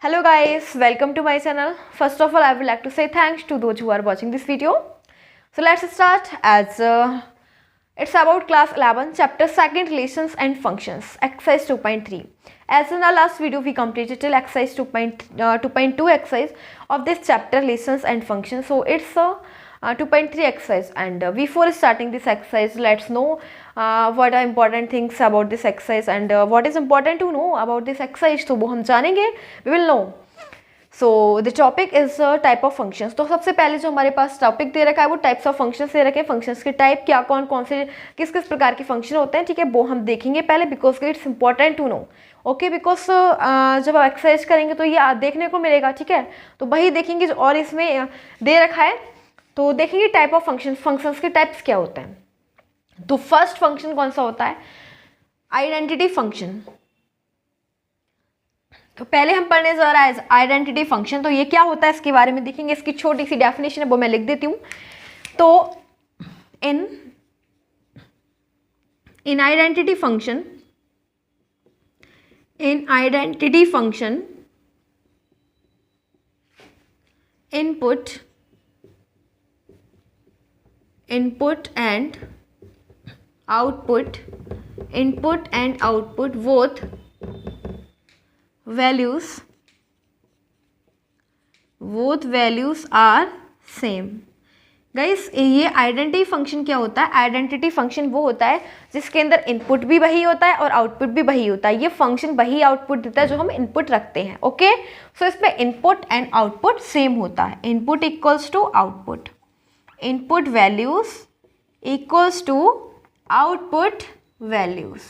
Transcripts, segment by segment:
Hello guys, welcome to my channel. First of all, I would like to say thanks to those who are watching this video. So let's start as it's about class 11 chapter 2 relations and functions exercise 2.3. As in our last video we completed till exercise 2.2 exercise of this chapter relations and functions. So it's 2.3 exercise, and before starting this exercise let's know what are important things about this exercise and what is important to know about this exercise. तो वो हम जानेंगे, we will know. So the topic is type of functions. तो सबसे पहले जो हमारे पास topic दे रखा है वो टाइप्स ऑफ फंक्शंस दे रखे हैं. फंक्शंस के टाइप क्या, कौन कौन से किस किस प्रकार के फंक्शन होते हैं, ठीक है, वो हम देखेंगे पहले because it's important to know. Okay, because जब आप एक्सरसाइज करेंगे तो ये देखने को मिलेगा, ठीक है, तो वही देखेंगे जो और इसमें दे रखा है. तो देखेंगे टाइप ऑफ फंक्शन, फंक्शंस के टाइप्स क्या होते हैं. तो फर्स्ट फंक्शन कौन सा होता है, आइडेंटिटी फंक्शन. तो पहले हम पढ़ने जा रहा है आइडेंटिटी फंक्शन. तो ये क्या होता है इसके बारे में देखेंगे. इसकी छोटी सी डेफिनेशन है वो मैं लिख देती हूँ. तो in identity function input and output both values are same. Guys ये आइडेंटिटी फंक्शन क्या होता है. आइडेंटिटी फंक्शन वो होता है जिसके अंदर इनपुट भी वही होता है और आउटपुट भी वही होता है. ये फंक्शन वही आउटपुट देता है जो हम इनपुट रखते हैं. ओके, सो इसमें इनपुट एंड आउटपुट सेम होता है. Input equals to output, input values equals to output values.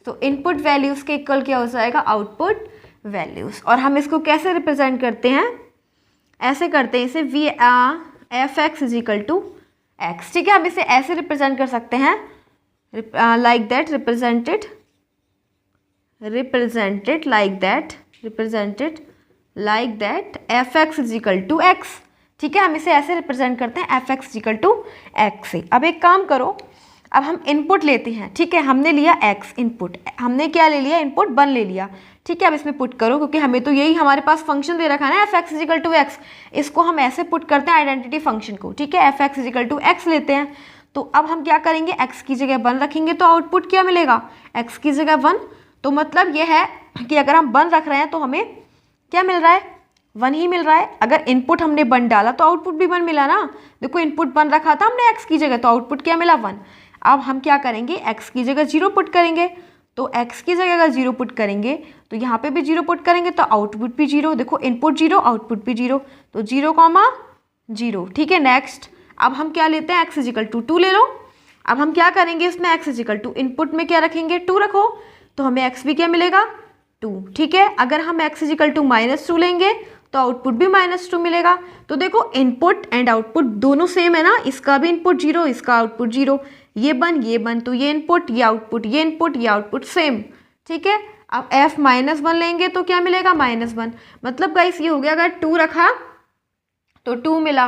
तो इनपुट वैल्यूज के इक्वल क्या हो जाएगा, आउटपुट वैल्यूज. और हम इसको कैसे रिप्रेजेंट करते हैं, ऐसे करते हैं इसे we F X is equal to X. ठीक है, हम इसे ऐसे रिप्रेजेंट कर सकते हैं like that, represented like that F X is equal to X. ठीक है, हम इसे ऐसे रिप्रेजेंट करते हैं F X equal to X से. अब एक काम करो, अब हम इनपुट लेते हैं. ठीक है, हमने लिया x इनपुट, हमने क्या ले लिया, इनपुट 1 ले लिया. ठीक है, अब इसमें पुट करो क्योंकि हमें तो यही हमारे पास फंक्शन दे रखा है ना F X is equal to X. इसको हम ऐसे पुट करते हैं आइडेंटिटी फंक्शन को. ठीक है, F X is equal to X लेते हैं. तो अब हम क्या करेंगे, x की जगह 1 रखेंगे तो आउटपुट क्या मिलेगा, x की जगह 1. तो मतलब ये है कि अगर हम 1 रख रहे हैं तो हमें क्या मिल रहा है, 1 ही मिल रहा है. अगर इनपुट हमने 1 डाला तो आउटपुट भी 1 मिला ना. देखो इनपुट 1 रखा था हमने x की जगह तो आउटपुट क्या मिला, 1. अब हम क्या करेंगे, x की जगह 0 पुट करेंगे. तो x की जगह अगर 0 पुट करेंगे तो यहाँ पे भी 0 पुट करेंगे तो आउटपुट भी 0. देखो इनपुट 0 आउटपुट भी 0, तो 0,0. ठीक है, नेक्स्ट अब हम क्या लेते हैं, x इजिकल टू 2 ले लो. अब हम क्या करेंगे इसमें, x इजिकल टू इनपुट में क्या रखेंगे, 2 रखो, तो हमें x भी क्या मिलेगा, 2. ठीक है, अगर हम x इजिकल टू -2 लेंगे तो आउटपुट भी -2 मिलेगा. तो देखो इनपुट एंड आउटपुट दोनों सेम है ना. इसका भी इनपुट 0, इसका आउटपुट 0, ये 1 तो ये इनपुट, ये आउटपुट, ये इनपुट, ये आउटपुट सेम. ठीक है, अब f -1 लेंगे तो क्या मिलेगा, -1. मतलब गाइस ये हो गया, अगर 2 रखा तो 2 मिला,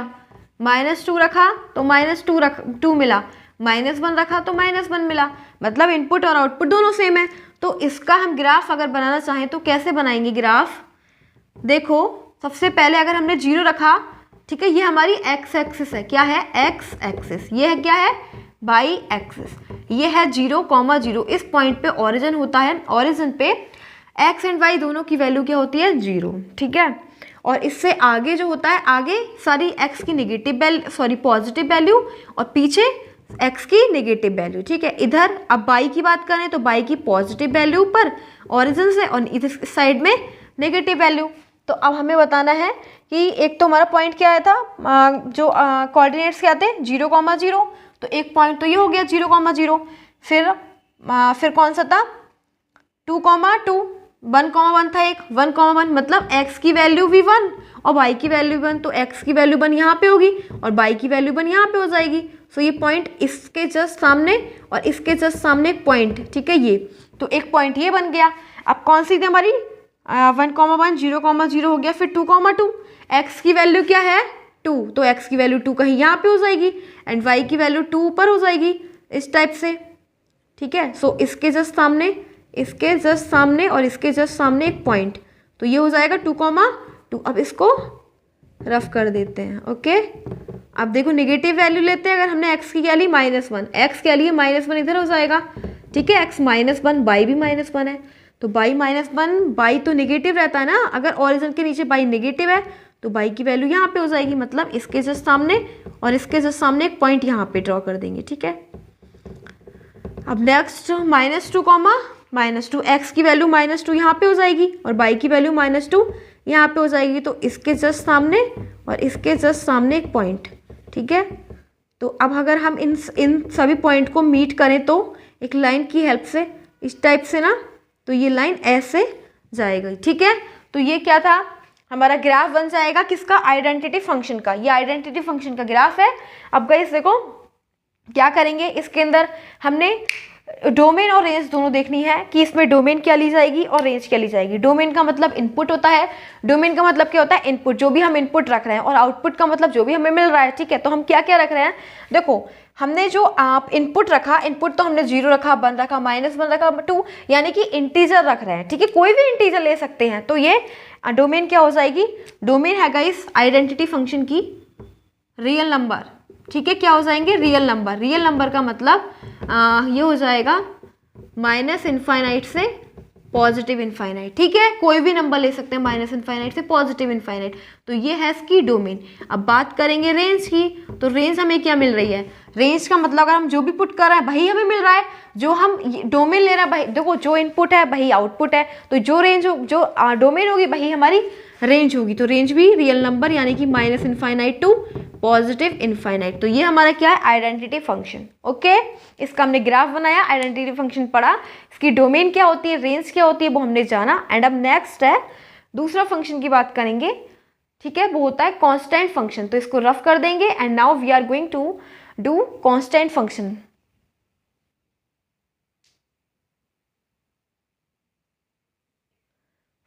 -2 रखा तो -2 मिला, -1 रखा तो -1 मिला. मतलब इनपुट और आउटपुट दोनों सेम है. तो इसका हम ग्राफ अगर बनाना चाहें तो कैसे बनाएंगे ग्राफ. देखो सबसे पहले अगर हमने 0 रखा, ठीक है, ये हमारी x एक्सिस है. क्या है, x एक्सिस. ये है क्या है, y एक्सिस. ये है 0,0. इस पॉइंट पे ओरिजिन होता है. ओरिजिन पे x एंड y दोनों की वैल्यू क्या होती है, 0. ठीक है, और इससे आगे जो होता है, आगे सारी x की नेगेटिव वैल्यू, पॉजिटिव वैल्यू, और पीछे x की नेगेटिव वैल्यू. ठीक है, इधर अब y की बात करें तो y की पॉजिटिव वैल्यू ऊपर ओरिजिन से और इस साइड में नेगेटिव वैल्यू. तो अब हमें बताना है कि एक तो हमारा पॉइंट क्या आया था, जो कोऑर्डिनेट्स क्या थे, 0,0. तो एक पॉइंट तो ये हो गया 0,0. फिर कौन सा था, 2,2. 1,1 था एक, 1,1 मतलब x की वैल्यू भी 1 और y की वैल्यू 1. तो x की वैल्यू 1 यहाँ पे होगी और y की वैल्यू 1 यहाँ पे हो जाएगी. सो ये पॉइंट इसके जस्ट सामने और इसके जस्ट सामने एक पॉइंट. ठीक है, ये तो एक पॉइंट ये बन गया. अब कौन सी थी हमारी, 1,1, 0,0 हो गया. फिर 2,2, x की वैल्यू क्या है, 2, तो x की वैल्यू 2 कहीं यहाँ पे हो जाएगी एंड y की वैल्यू 2 ऊपर हो जाएगी इस टाइप से. ठीक है, सो इसके जस्ट सामने, इसके जस्ट सामने और इसके जस्ट सामने एक पॉइंट, तो ये हो जाएगा 2,2। अब इसको रफ कर देते हैं। ओके, अब देखो नेगेटिव वैल्यू लेते हैं। अगर हमने x की क्या ली -1, x क्या लिए -1 इधर हो जाएगा। ठीक है, x -1, बाई भी -1 है, तो बाई -1, बाई तो नेगेटिव रहता है ना, अगर ओरिजिन के नीचे बाई नेगेटिव है तो बाई की वैल्यू यहाँ पे हो जाएगी, मतलब इसके जस्ट सामने और इसके जस्ट सामने एक पॉइंट यहाँ पे ड्रॉ कर देंगे। ठीक है, अब नेक्स्ट -2, -2, x की वैल्यू -2 यहाँ पे हो जाएगी और बाई की वैल्यू -2 यहाँ पे हो जाएगी, तो इसके जस्ट सामने और इसके जस्ट सामने एक पॉइंट। ठीक है, तो अब अगर हम इन सभी पॉइंट को मीट करें तो एक लाइन की हेल्प से इस टाइप से ना, तो ये लाइन ऐसे जाएगी। ठीक है, तो ये क्या था, हमारा ग्राफ बन जाएगा किसका, आइडेंटिटी फंक्शन का। ये आइडेंटिटी फंक्शन का ग्राफ है। अब गाइस देखो क्या करेंगे, इसके अंदर हमने डोमेन और रेंज दोनों देखनी है कि इसमें डोमेन क्या ली जाएगी और रेंज क्या ली जाएगी। डोमेन का मतलब इनपुट होता है, डोमेन का मतलब क्या होता है, इनपुट, जो भी हम इनपुट रख रहे हैं, और आउटपुट का मतलब जो भी हमें मिल रहा है। ठीक है, तो हम क्या क्या रख रहे हैं, देखो हमने जो आप इनपुट रखा, इनपुट तो हमने 0 रखा, 1 रखा, -1 रखा, 2, यानी कि इंटीजर रख रहे हैं। ठीक है, कोई भी इंटीजर ले सकते हैं, तो ये डोमेन क्या हो जाएगी, डोमेन है गाइस आइडेंटिटी फंक्शन की रियल नंबर। ठीक है, क्या हो जाएंगे, रियल नंबर। रियल नंबर का मतलब ये हो जाएगा -∞ से +∞। ठीक है, कोई भी नंबर ले सकते हैं -∞ से +∞। तो ये है इसकी डोमेन। अब बात करेंगे रेंज की, तो रेंज हमें क्या मिल रही है, रेंज का मतलब अगर हम जो भी पुट कर रहे हैं वही हमें मिल रहा है, जो हम डोमेन ले रहे हैं भाई, देखो जो इनपुट है वही आउटपुट है, तो जो रेंज जो डोमेन होगी वही हमारी रेंज होगी। तो रेंज भी रियल नंबर यानी कि -∞ टू +∞। तो ये हमारा क्या है, आइडेंटिटी फंक्शन। ओके, इसका हमने ग्राफ बनाया, आइडेंटिटी फंक्शन पढ़ा, इसकी डोमेन क्या होती है, रेंज क्या होती है वो हमने जाना। एंड अब नेक्स्ट है दूसरा फंक्शन की बात करेंगे। ठीक है, वो होता है कांस्टेंट फंक्शन। तो इसको रफ कर देंगे and now we are going to do constant function.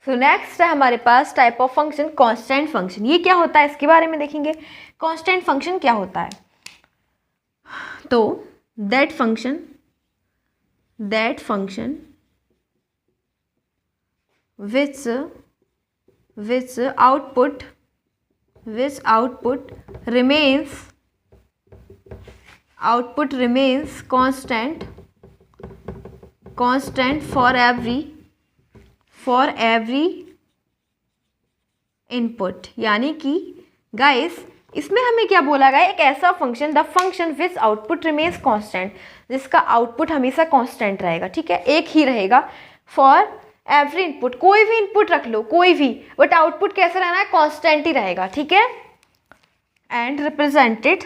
So next है हमारे पास type of function constant function. ये क्या होता है इसके बारे में देखेंगे। कांस्टेंट फंक्शन क्या होता है, तो that function which output remains constant for every input. यानी कि गाइस इसमें हमें क्या बोला गया, एक ऐसा function, the function which output remains constant, जिसका आउटपुट हमेशा कांस्टेंट रहेगा। ठीक है, एक ही रहेगा फॉर एवरी इनपुट। कोई भी इनपुट रख लो, कोई भी, बट आउटपुट कैसा रहना है, कांस्टेंट ही रहेगा। ठीक है, and represented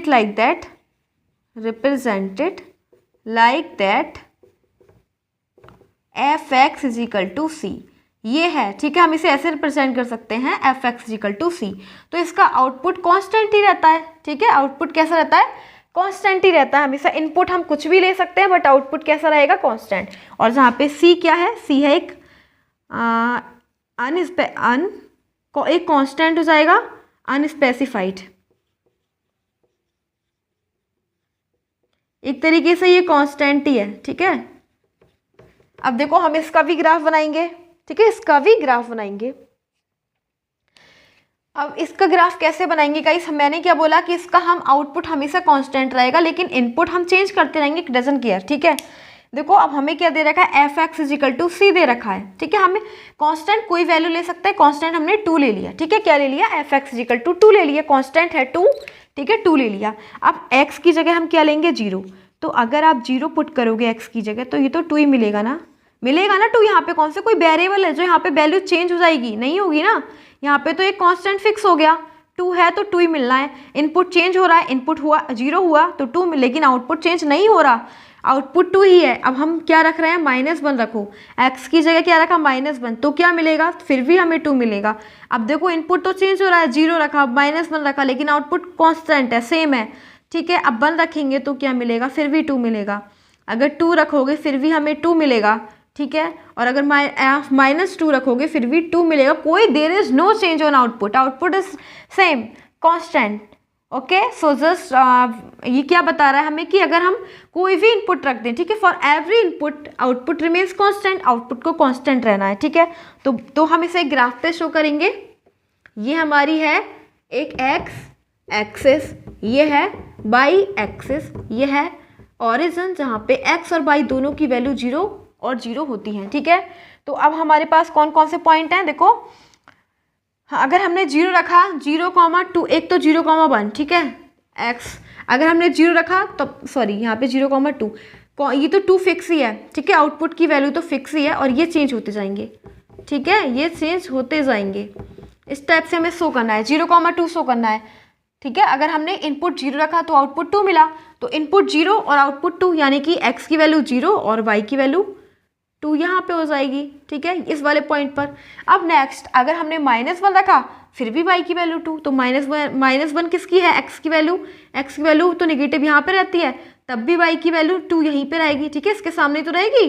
like that f(x) = c। ये है, ठीक है, हम इसे ऐसे रिप्रेजेंट कर सकते हैं f(x) = c। तो इसका आउटपुट कांस्टेंट ही रहता है। ठीक है, आउटपुट कैसा रहता है, कांस्टेंट ही रहता है हमेशा। इनपुट हम कुछ भी ले सकते हैं बट आउटपुट कैसा रहेगा, कांस्टेंट। और जहाँ पे c क्या है, c है एक एक कांस्टेंट हो जाएगा, अनस्पेसिफाइड। एक तरीके से ये कांस्टेंट ही है। ठीक है, अब देखो हम इसका भी ग्राफ बनाएंगे। ठीक है, इसका भी ग्राफ बनाएंगे। अब इसका ग्राफ कैसे बनाएंगे गाइस, मैंने क्या बोला कि इसका हम आउटपुट हमेशा कांस्टेंट रहेगा, लेकिन इनपुट हम चेंज करते रहेंगे, डजंट केयर। ठीक है, देखो अब हमें क्या दे रखा है, f(x) = c दे रखा है। ठीक है, हमें कांस्टेंट कोई वैल्यू ले सकते हैं, कांस्टेंट हमने 2 ले लिया। ठीक है, क्या ले लिया, f(x) = 2 ले लिया, कांस्टेंट है 2। ठीक है, 2 ले लिया। अब x की जगह हम क्या लेंगे, 0। तो अगर आप 0 पुट करोगे x की जगह तो ये तो 2 ही मिलेगा ना, 2। यहाँ पे कौन से कोई वेरिएबल है जो यहाँ पे वैल्यू चेंज हो जाएगी, नहीं होगी ना। यहाँ पे तो एक कांस्टेंट फिक्स हो गया, 2 है तो 2 ही मिलना है। इनपुट चेंज हो रहा है, इनपुट हुआ 0 हुआ तो 2, लेकिन आउटपुट चेंज नहीं हो रहा, आउटपुट 2 ही है। अब हम क्या रख रहे हैं, -1 रखो, x की जगह क्या रखा, -1, तो क्या मिलेगा, फिर भी हमें 2 मिलेगा। अब देखो इनपुट तो चेंज हो रहा है, 0 रखा, -1 रखा, लेकिन आउटपुट कांस्टेंट है, सेम है। ठीक है, अब 1 रखेंगे तो क्या मिलेगा, फिर भी 2 मिलेगा। अगर 2 रखोगे फिर भी हमें 2 मिलेगा। ठीक है, और अगर -2 रखोगे फिर भी 2 मिलेगा। कोई there is no change on output, output is same, constant. Okay. So just ये क्या बता रहा है हमें कि अगर हम कोई भी इनपुट रख दें, ठीक है, for every input output remains constant, output को कांस्टेंट रहना है, ठीक है। तो हम इसे ग्राफ पे शो करेंगे। ये हमारी है एक एक्स एक्सिस, ये है वाई एक्सिस, ये है ओरिजिन जहाँ पे एक्स और वाई दोनों की वैल्यू 0 और 0 होती हैं, ठीक है। तो अब हमारे पास कौन कौन से पॉइंट हैं, देखो। हाँ, अगर हमने 0 रखा 0,2, एक तो 0,1, ठीक है, एक्स। अगर हमने 0 रखा तो सॉरी यहाँ पे 0,2, ये तो 2 फिक्स ही है, ठीक है, आउटपुट की वैल्यू तो फिक्स ही है और ये चेंज होते जाएंगे, ठीक है, ये चेंज होते जाएंगे। इस टाइप से हमें शो करना है, 0,2 शो करना है, ठीक है। अगर हमने इनपुट 0 रखा तो आउटपुट 2 मिला, तो इनपुट 0 और आउटपुट 2, यानी कि एक्स की वैल्यू 0 और वाई की वैल्यू 2 यहाँ पे हो जाएगी, ठीक है, इस वाले पॉइंट पर। अब नेक्स्ट अगर हमने -1 रखा फिर भी y की वैल्यू 2, तो -1 किसकी है, x की वैल्यू तो नेगेटिव यहाँ पे रहती है, तब भी y की वैल्यू 2 यहीं पे रहेगी, ठीक है, इसके सामने तो रहेगी,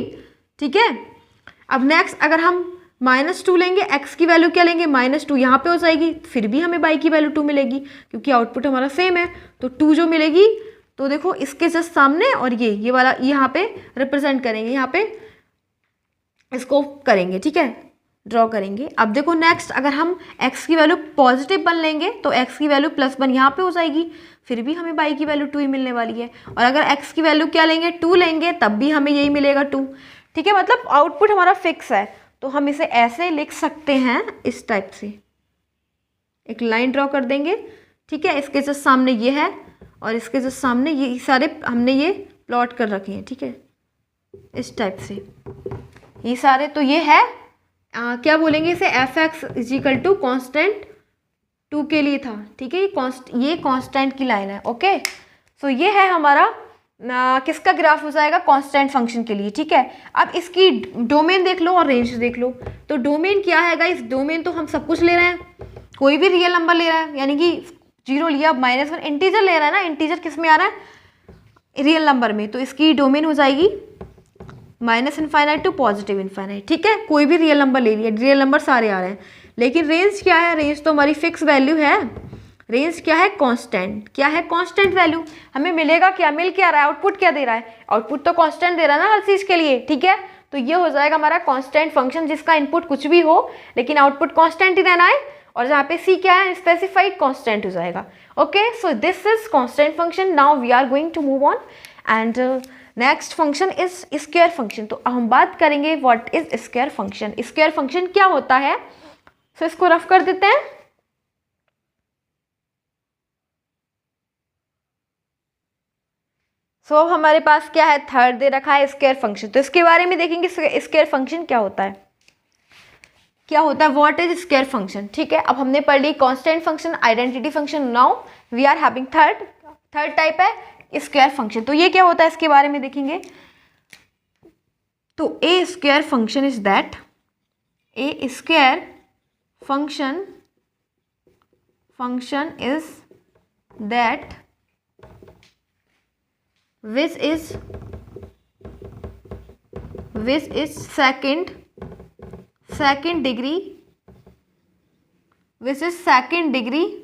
ठीक है। अब नेक्स्ट अगर हम -2 लेंगे, x की वैल्यू क्या लेंगे, -2 यहाँ पे हो जाएगी, फिर भी हमें y की वैल्यू 2 मिलेगी क्योंकि आउटपुट हमारा सेम है, तो 2 जो मिलेगी, तो देखो इसके जस्ट सामने और ये वाला यहाँ पे रिप्रेजेंट करेंगे, यहाँ पे इसको करेंगे, ठीक है, ड्रॉ करेंगे। अब देखो नेक्स्ट अगर हम x की वैल्यू पॉजिटिव 1 लेंगे तो x की वैल्यू +1 यहाँ पे हो जाएगी, फिर भी हमें y की वैल्यू 2 ही मिलने वाली है। और अगर x की वैल्यू क्या लेंगे, 2 लेंगे, तब भी हमें यही मिलेगा 2, ठीक है, मतलब आउटपुट हमारा फिक्स है। तो हम इसे ऐसे लिख सकते हैं, इस टाइप से एक लाइन ड्रॉ कर देंगे, ठीक है, इसके जस्ट सामने ये है और इसके जस्ट सामने ये सारे हमने ये प्लॉट कर रखे हैं, ठीक है, इस टाइप से ये सारे। तो ये है क्या बोलेंगे इसे, fx = कांस्टेंट 2 के लिए था, ठीक है, ये कांस्टेंट की लाइन है, ओके। सो ये है हमारा किसका ग्राफ हो जाएगा, कांस्टेंट फंक्शन के लिए, ठीक है। अब इसकी डोमेन देख लो और रेंज देख लो। तो डोमेन क्या है गाइस, डोमेन तो हम सब कुछ ले रहे हैं, कोई भी रियल नंबर ले रहा है, यानी कि 0 लिया, -1 इंटीजर ले रहा है ना, इंटीजर किस में आ रहा है, रियल नंबर में, तो इसकी डोमेन हो जाएगी -∞ टू +∞, ठीक है, कोई भी रियल नंबर ले लिया, रियल नंबर सारे आ रहे हैं। लेकिन रेंज क्या है, रेंज तो हमारी फिक्स वैल्यू है, रेंज क्या है, कांस्टेंट, क्या है, कांस्टेंट वैल्यू। हमें मिलेगा क्या, मिल क्या रहा है, आउटपुट क्या दे रहा है, आउटपुट तो कांस्टेंट दे रहा है ना हर चीज़ के लिए, ठीक है। तो ये हो जाएगा हमारा कांस्टेंट फंक्शन, जिसका इनपुट कुछ भी हो लेकिन आउटपुट कांस्टेंट ही रहना है, और जहाँ पे सी क्या है, स्पेसिफाइड कांस्टेंट हो जाएगा, okay. So this is constant function. Now we are going to move on and next function is square function. तो अब हम बात करेंगे what is square function, square function क्या होता है। सो इसको रफ कर देते हैं। सो अब हमारे पास क्या है, थर्ड दे रखा है स्क्वायर फंक्शन। तो इसके बारे में देखेंगे स्क्वायर फंक्शन क्या होता है, क्या होता है, व्हाट इज स्क्वायर फंक्शन, ठीक है। अब हमने पढ़ ली constant function, identity function, now we are having third type है स्क्वायर फंक्शन। तो ये क्या होता है, इसके बारे में देखेंगे। तो a square function is that, a square function is that which is second degree, which is second degree.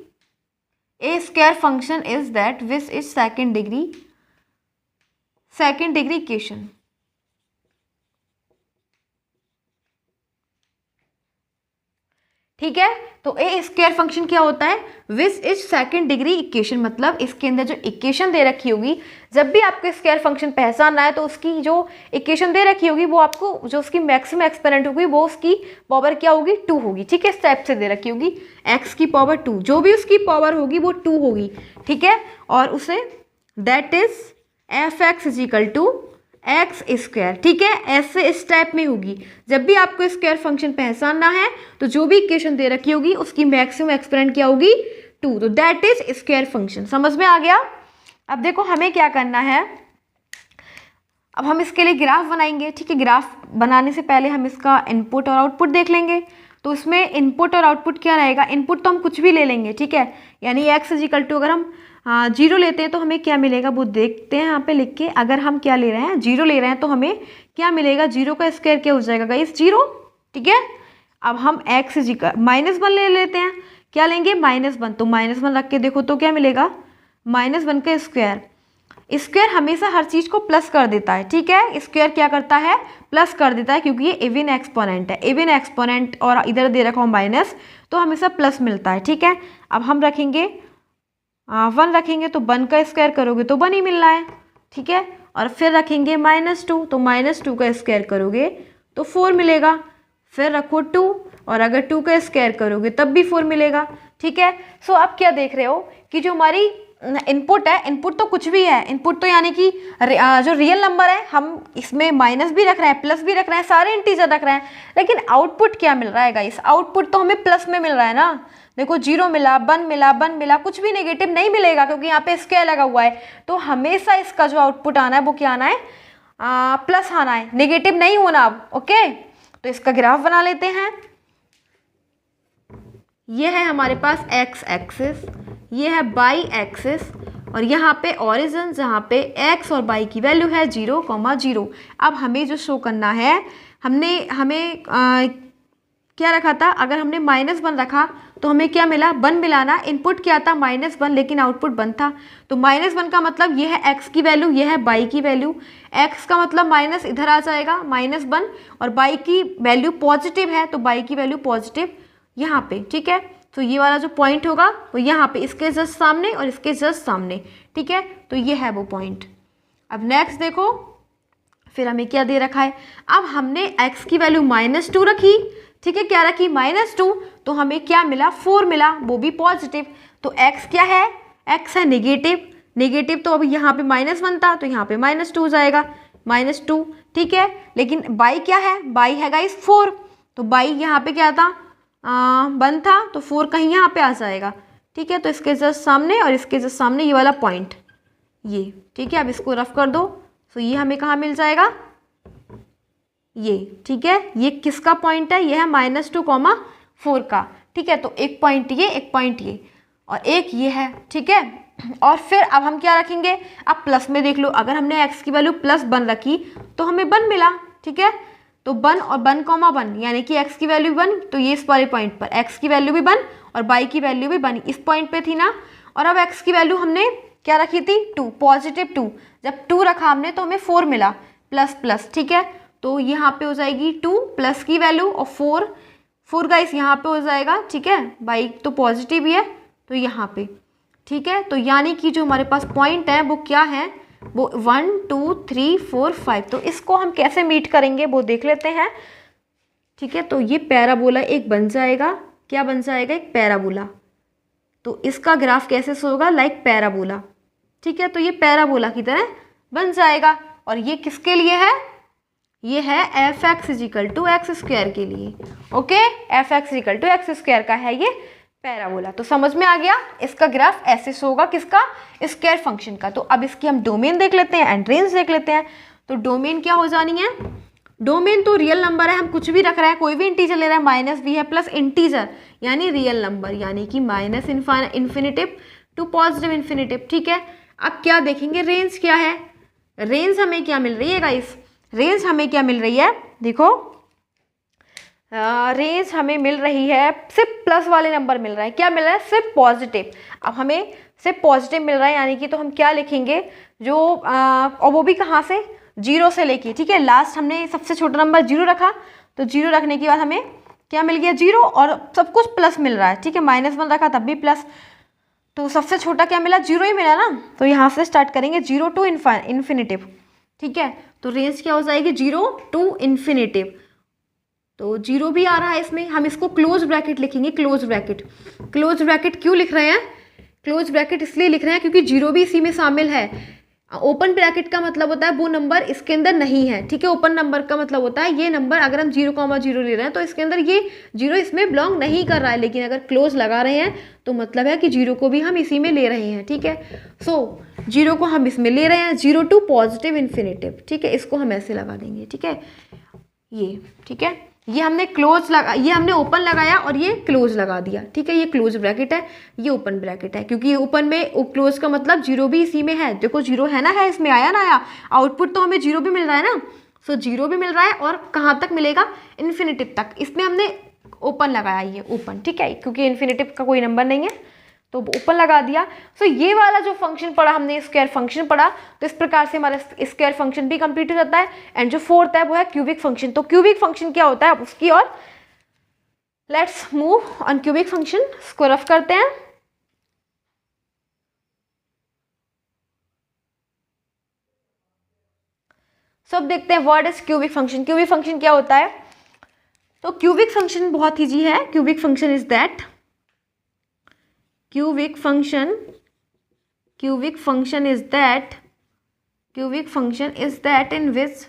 A square function is that which is second degree equation, ठीक है। तो ए स्क्वायर फंक्शन क्या होता है, which is second degree equation, मतलब इसके अंदर जो इक्वेशन दे रखी होगी, जब भी आपको स्क्वायर फंक्शन पहचानना है तो उसकी जो इक्वेशन दे रखी होगी वो आपको, जो उसकी मैक्सिमम एक्सपोनेंट होगी वो उसकी पावर क्या होगी, 2 होगी, ठीक है। इस टाइप से दे रखी होगी x की पावर 2, जो भी उसकी पावर होगी वो 2 होगी, ठीक है। और उसे that is f(x = x square, ठीक है, ऐसे इस टाइप में होगी। जब भी आपको स्क्वायर फंक्शन पहचानना है तो जो भी इक्वेशन दे रखी होगी उसकी मैक्सिमम एक्सपोनेंट क्या होगी, 2, तो दैट इज स्क्वायर फंक्शन। समझ में आ गया। अब देखो हमें क्या करना है, अब हम इसके लिए ग्राफ बनाएंगे, ठीक है। ग्राफ बनाने से पहले हम इसका इनपुट और आउटपुट देख लेंगे। तो उसमें इनपुट और आउटपुट क्या रहेगा, इनपुट तो हम कुछ भी ले लेंगे, ठीक है, यानी x = अगर हम 0 लेते हैं तो हमें क्या मिलेगा वो देखते हैं यहाँ पे लिख के। अगर हम क्या ले रहे हैं, 0 ले रहे हैं, तो हमें क्या मिलेगा, 0 का स्क्वायर क्या हो जाएगा गाइस, 0, ठीक है। अब हम x -1 ले लेते हैं, क्या लेंगे, -1, तो -1 रख के देखो तो क्या मिलेगा, -1 का स्क्वायर, स्क्वायर हमेशा हर चीज़ को प्लस कर देता है, ठीक है, स्क्वायर क्या करता है, प्लस कर देता है, क्योंकि ये इवन एक्सपोनेंट है, इवन एक्सपोनेंट और इधर दे रखा हूँ माइनस, तो हमेशा प्लस मिलता है, ठीक है। अब हम रखेंगे 1 रखेंगे तो 1 का स्क्वायर करोगे तो 1 ही मिल रहा है, ठीक है। और फिर रखेंगे -2 तो -2 का स्क्वायर करोगे तो 4 मिलेगा, फिर रखो 2 और अगर 2 का स्क्वायर करोगे तब भी 4 मिलेगा, ठीक है। सो आप क्या देख रहे हो कि जो हमारी इनपुट है, इनपुट तो कुछ भी है, इनपुट तो यानी कि जो रियल नंबर है हम इसमें माइनस भी रख रहे हैं, प्लस भी रख रहे हैं, सारे इंटीजर रख रहे हैं, लेकिन आउटपुट क्या मिल रहा है गाइस, आउटपुट तो हमें प्लस में मिल रहा है ना। देखो 0 मिला, 1 मिला, 1 मिला, कुछ भी नेगेटिव नहीं मिलेगा क्योंकि यहाँ पे स्क्वायर लगा हुआ है, तो हमेशा इसका जो आउटपुट आना है वो क्या आना है, प्लस आना है, नेगेटिव नहीं होना अब, ओके। तो इसका ग्राफ बना लेते हैं। ये है हमारे पास x एक्सिस, ये है y एक्सिस, और यहाँ पे ओरिजिन जहाँ पे x और y की वैल्यू है 0,0। अब हमें जो शो करना है, हमें क्या रखा था, अगर हमने -1 रखा तो हमें क्या मिला, 1 मिलाना, इनपुट क्या था -1 लेकिन आउटपुट 1 था, तो -1 का मतलब ये है x की वैल्यू, ये है y की वैल्यू, x का मतलब माइनस इधर आ जाएगा -1, और y की वैल्यू पॉजिटिव है तो y की वैल्यू पॉजिटिव यहाँ पे, ठीक है। तो ये वाला जो पॉइंट होगा वो यहाँ पे इसके जस्ट सामने और इसके जस्ट सामने, ठीक है, तो ये है वो पॉइंट। अब नेक्स्ट देखो, फिर हमें क्या दे रखा है, अब हमने x की वैल्यू -2 रखी, ठीक है, क्या रखी, -2, तो हमें क्या मिला, 4 मिला, वो भी पॉजिटिव, तो x क्या है, x है नेगेटिव, नेगेटिव तो अभी यहाँ पे -1 था तो यहाँ पे -2 हो जाएगा, -2, ठीक है। लेकिन y क्या है, y है गाइस 4, तो y यहाँ पे क्या था, 1 था, तो 4 कहीं यहाँ पे आ जाएगा, ठीक है। तो इसके जस्ट सामने और इसके जस्ट सामने ये वाला पॉइंट, ये, ठीक है। अब इसको रफ कर दो, तो ये हमें कहाँ मिल जाएगा, ये, ठीक है, ये किसका पॉइंट है, ये है -2,4 का, ठीक है। तो एक पॉइंट ये, एक पॉइंट ये, और एक ये है, ठीक है। और फिर अब हम क्या रखेंगे, अब प्लस में देख लो, अगर हमने x की वैल्यू +1 रखी तो हमें 1 मिला, ठीक है। तो 1 और 1,1 यानी कि x की वैल्यू 1, तो ये इस वाले पॉइंट पर x की वैल्यू भी 1 और y की वैल्यू भी 1 इस पॉइंट पे थी ना। और अब x की वैल्यू हमने क्या रखी थी, 2, पॉजिटिव 2, जब 2 रखा हमने तो हमें 4 मिला, प्लस, ठीक है। तो यहाँ पे हो जाएगी 2 प्लस की वैल्यू और 4 गाइस यहाँ पे हो जाएगा, ठीक है, y तो पॉजिटिव ही है तो यहाँ पे, ठीक है। तो यानी कि जो हमारे पास पॉइंट है वो क्या है, वो 1 2 3 4 5, तो इसको हम कैसे मीट करेंगे वो देख लेते हैं, ठीक है। तो ये पैराबोला एक बन जाएगा, क्या बन जाएगा, एक पैराबोला, तो इसका ग्राफ कैसे होगा, लाइक पैराबोला, ठीक है। तो ये पैराबोला की तरह बन जाएगा, और ये किसके लिए है, ये है fx = x² के लिए, ओके, fx = x² का है ये पैराबोला। तो समझ में आ गया, इसका ग्राफ ऐसे होगा, किसका, स्क्वायर फंक्शन का। तो अब इसकी हम डोमेन देख लेते हैं एंड रेंज देख लेते हैं। तो डोमेन क्या हो जानी है, डोमेन तो रियल नंबर है, हम कुछ भी रख रहे हैं, कोई भी इंटीजर ले रहा है, माइनस भी है प्लस इंटीजर यानी रियल नंबर, यानी कि -इन्फिनिटिव टू +इन्फिनिटिव, ठीक है। अब क्या देखेंगे, रेंज क्या है, रेंज हमें क्या मिल रही है गाइस, रेंज हमें क्या मिल रही है, देखो रेंज हमें मिल रही है, सिर्फ प्लस वाले नंबर मिल रहा है, क्या मिल रहा है, सिर्फ पॉजिटिव। अब हमें सिर्फ पॉजिटिव मिल रहा है, यानी कि तो हम क्या लिखेंगे, जो और वो भी कहाँ से, 0 से लेके, ठीक है। लास्ट हमने सबसे छोटा नंबर 0 रखा, तो 0 रखने के बाद हमें क्या मिल गया, 0, और सब कुछ प्लस मिल रहा है, ठीक है। -1 रखा तब भी प्लस, तो सबसे छोटा क्या मिला, 0 ही मिला ना। तो यहाँ से स्टार्ट करेंगे 0 टू इन्फिनिटिव, ठीक है। तो रेंज क्या हो जाएगी, 0 टू इन्फिनिटिव, तो 0 भी आ रहा है इसमें, हम इसको क्लोज ब्रैकेट लिखेंगे, क्लोज ब्रैकेट क्यों लिख रहे हैं, क्लोज ब्रैकेट इसलिए लिख रहे हैं क्योंकि 0 भी इसी में शामिल है। ओपन ब्रैकेट का मतलब होता है वो नंबर इसके अंदर नहीं है, ठीक है। ओपन नंबर का मतलब होता है ये नंबर, अगर हम 0,0 ले रहे हैं तो इसके अंदर ये 0 इसमें बिलोंग नहीं कर रहा है, लेकिन अगर क्लोज लगा रहे हैं तो मतलब है कि 0 को भी हम इसी में ले रहे हैं, ठीक है। सो 0 को हम इसमें ले रहे हैं, 0 टू +इन्फिनिटिव, ठीक है। इसको हम ऐसे लगा देंगे, ठीक है, ये, ठीक है। ये हमने क्लोज लगा, ये हमने ओपन लगाया और ये क्लोज लगा दिया, ठीक है। ये क्लोज ब्रैकेट है, ये ओपन ब्रैकेट है, क्योंकि ओपन में क्लोज का मतलब 0 भी इसी में है, देखो 0 है ना, है इसमें, आया ना, आया आउटपुट तो हमें 0 भी मिल रहा है ना। सो 0 भी मिल रहा है, और कहाँ तक मिलेगा, इन्फिनिटिव तक। इसमें हमने ओपन लगाया, ये ओपन, ठीक है, क्योंकि इन्फिनिटिव का कोई नंबर नहीं है, तो ओपन लगा दिया। सो ये वाला जो फंक्शन पढ़ा हमने, स्क्वायर फंक्शन पढ़ा, तो इस प्रकार से हमारा स्क्वायर फंक्शन भी कंप्लीट हो जाता है। एंड जो फोर्थ है वो है क्यूबिक फंक्शन। तो क्यूबिक फंक्शन क्या होता है अब उसकी और let's move on cubic function. इसको रफ करते हैं। सब देखते हैं what is cubic function. Cubic function क्या होता है? तो क्यूबिक फंक्शन बहुत इजी है। Cubic function is that, cubic function is that in which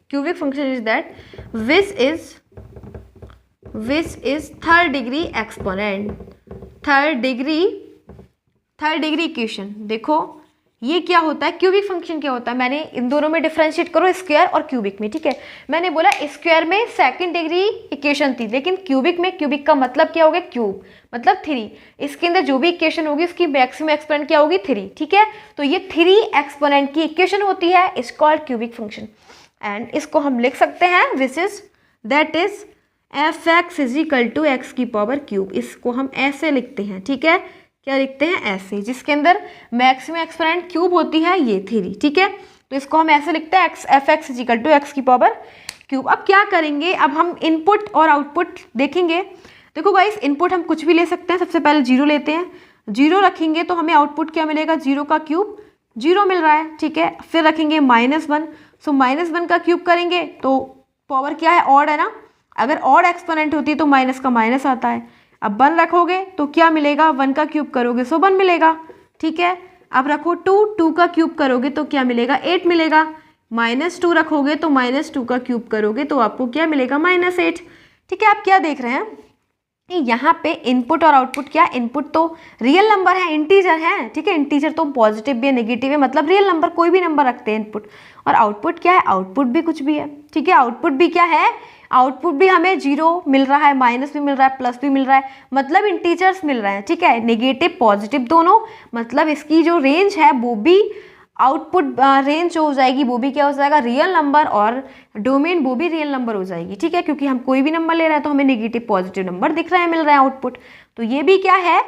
cubic function is that which is third degree exponent, third degree equation. देखो ये क्या होता है, क्यूबिक फंक्शन क्या होता है, मैंने इन दोनों में डिफरेंशिएट करो, स्क्वायर और क्यूबिक में, ठीक है। मैंने बोला स्क्वायर में सेकंड डिग्री इक्वेशन थी, लेकिन क्यूबिक में, क्यूबिक का मतलब क्या हो गया, क्यूब मतलब 3। इसके अंदर जो भी इक्वेशन होगी उसकी मैक्सिमम एक्सपोनेंट क्या होगी, 3, ठीक है। तो ये 3 एक्सपोनेंट की इक्वेशन होती है, is called cubic function. And इसको हम लिख सकते हैं which is that is f(x) = x की पावर क्यूब। इसको हम ऐसे लिखते हैं, ठीक है। क्या लिखते हैं, ऐसे, जिसके अंदर मैक्सिमम एक्सपोनेंट क्यूब होती है ये 3, ठीक है। तो इसको हम ऐसे लिखते हैं f(x) = x की पावर क्यूब। अब क्या करेंगे, अब हम इनपुट और आउटपुट देखेंगे। देखो गाइस, इनपुट हम कुछ भी ले सकते हैं। सबसे पहले 0 लेते हैं, 0 रखेंगे तो हमें आउटपुट क्या मिलेगा, 0 का क्यूब 0 मिल रहा है, ठीक है। फिर रखेंगे -1, सो -1 का क्यूब करेंगे तो पावर क्या है, ऑड है ना। अगर ऑड एक्सपोनेंट होती है तो माइनस का माइनस आता है। अब 1 रखोगे तो क्या मिलेगा, 1 का क्यूब करोगे सो 1 मिलेगा, ठीक है। अब रखो 2 का क्यूब करोगे तो क्या मिलेगा, 8 मिलेगा। -2 रखोगे तो -2 का क्यूब करोगे तो आपको क्या मिलेगा, -8, ठीक है। आप क्या देख रहे हैं, यहाँ पे इनपुट और आउटपुट क्या, इनपुट तो रियल नंबर है, इंटीजर है, ठीक है। इंटीजर तो पॉजिटिव भी है, नेगेटिव है, मतलब रियल नंबर कोई भी नंबर रखते हैं इनपुट। और आउटपुट क्या है, आउटपुट भी कुछ भी है, ठीक है। आउटपुट भी क्या है, आउटपुट भी हमें 0 मिल रहा है, माइनस भी मिल रहा है, प्लस भी मिल रहा है, मतलब इंटीजर्स मिल रहे हैं, ठीक है। नेगेटिव पॉजिटिव दोनों, मतलब इसकी जो रेंज है वो भी आउटपुट रेंज जो हो जाएगी वो भी क्या हो जाएगा, रियल नंबर, और डोमेन वो भी रियल नंबर हो जाएगी, ठीक है। क्योंकि हम कोई भी नंबर ले रहे हैं तो हमें नेगेटिव पॉजिटिव नंबर दिख रहे हैं, मिल रहा है आउटपुट। तो ये भी क्या है,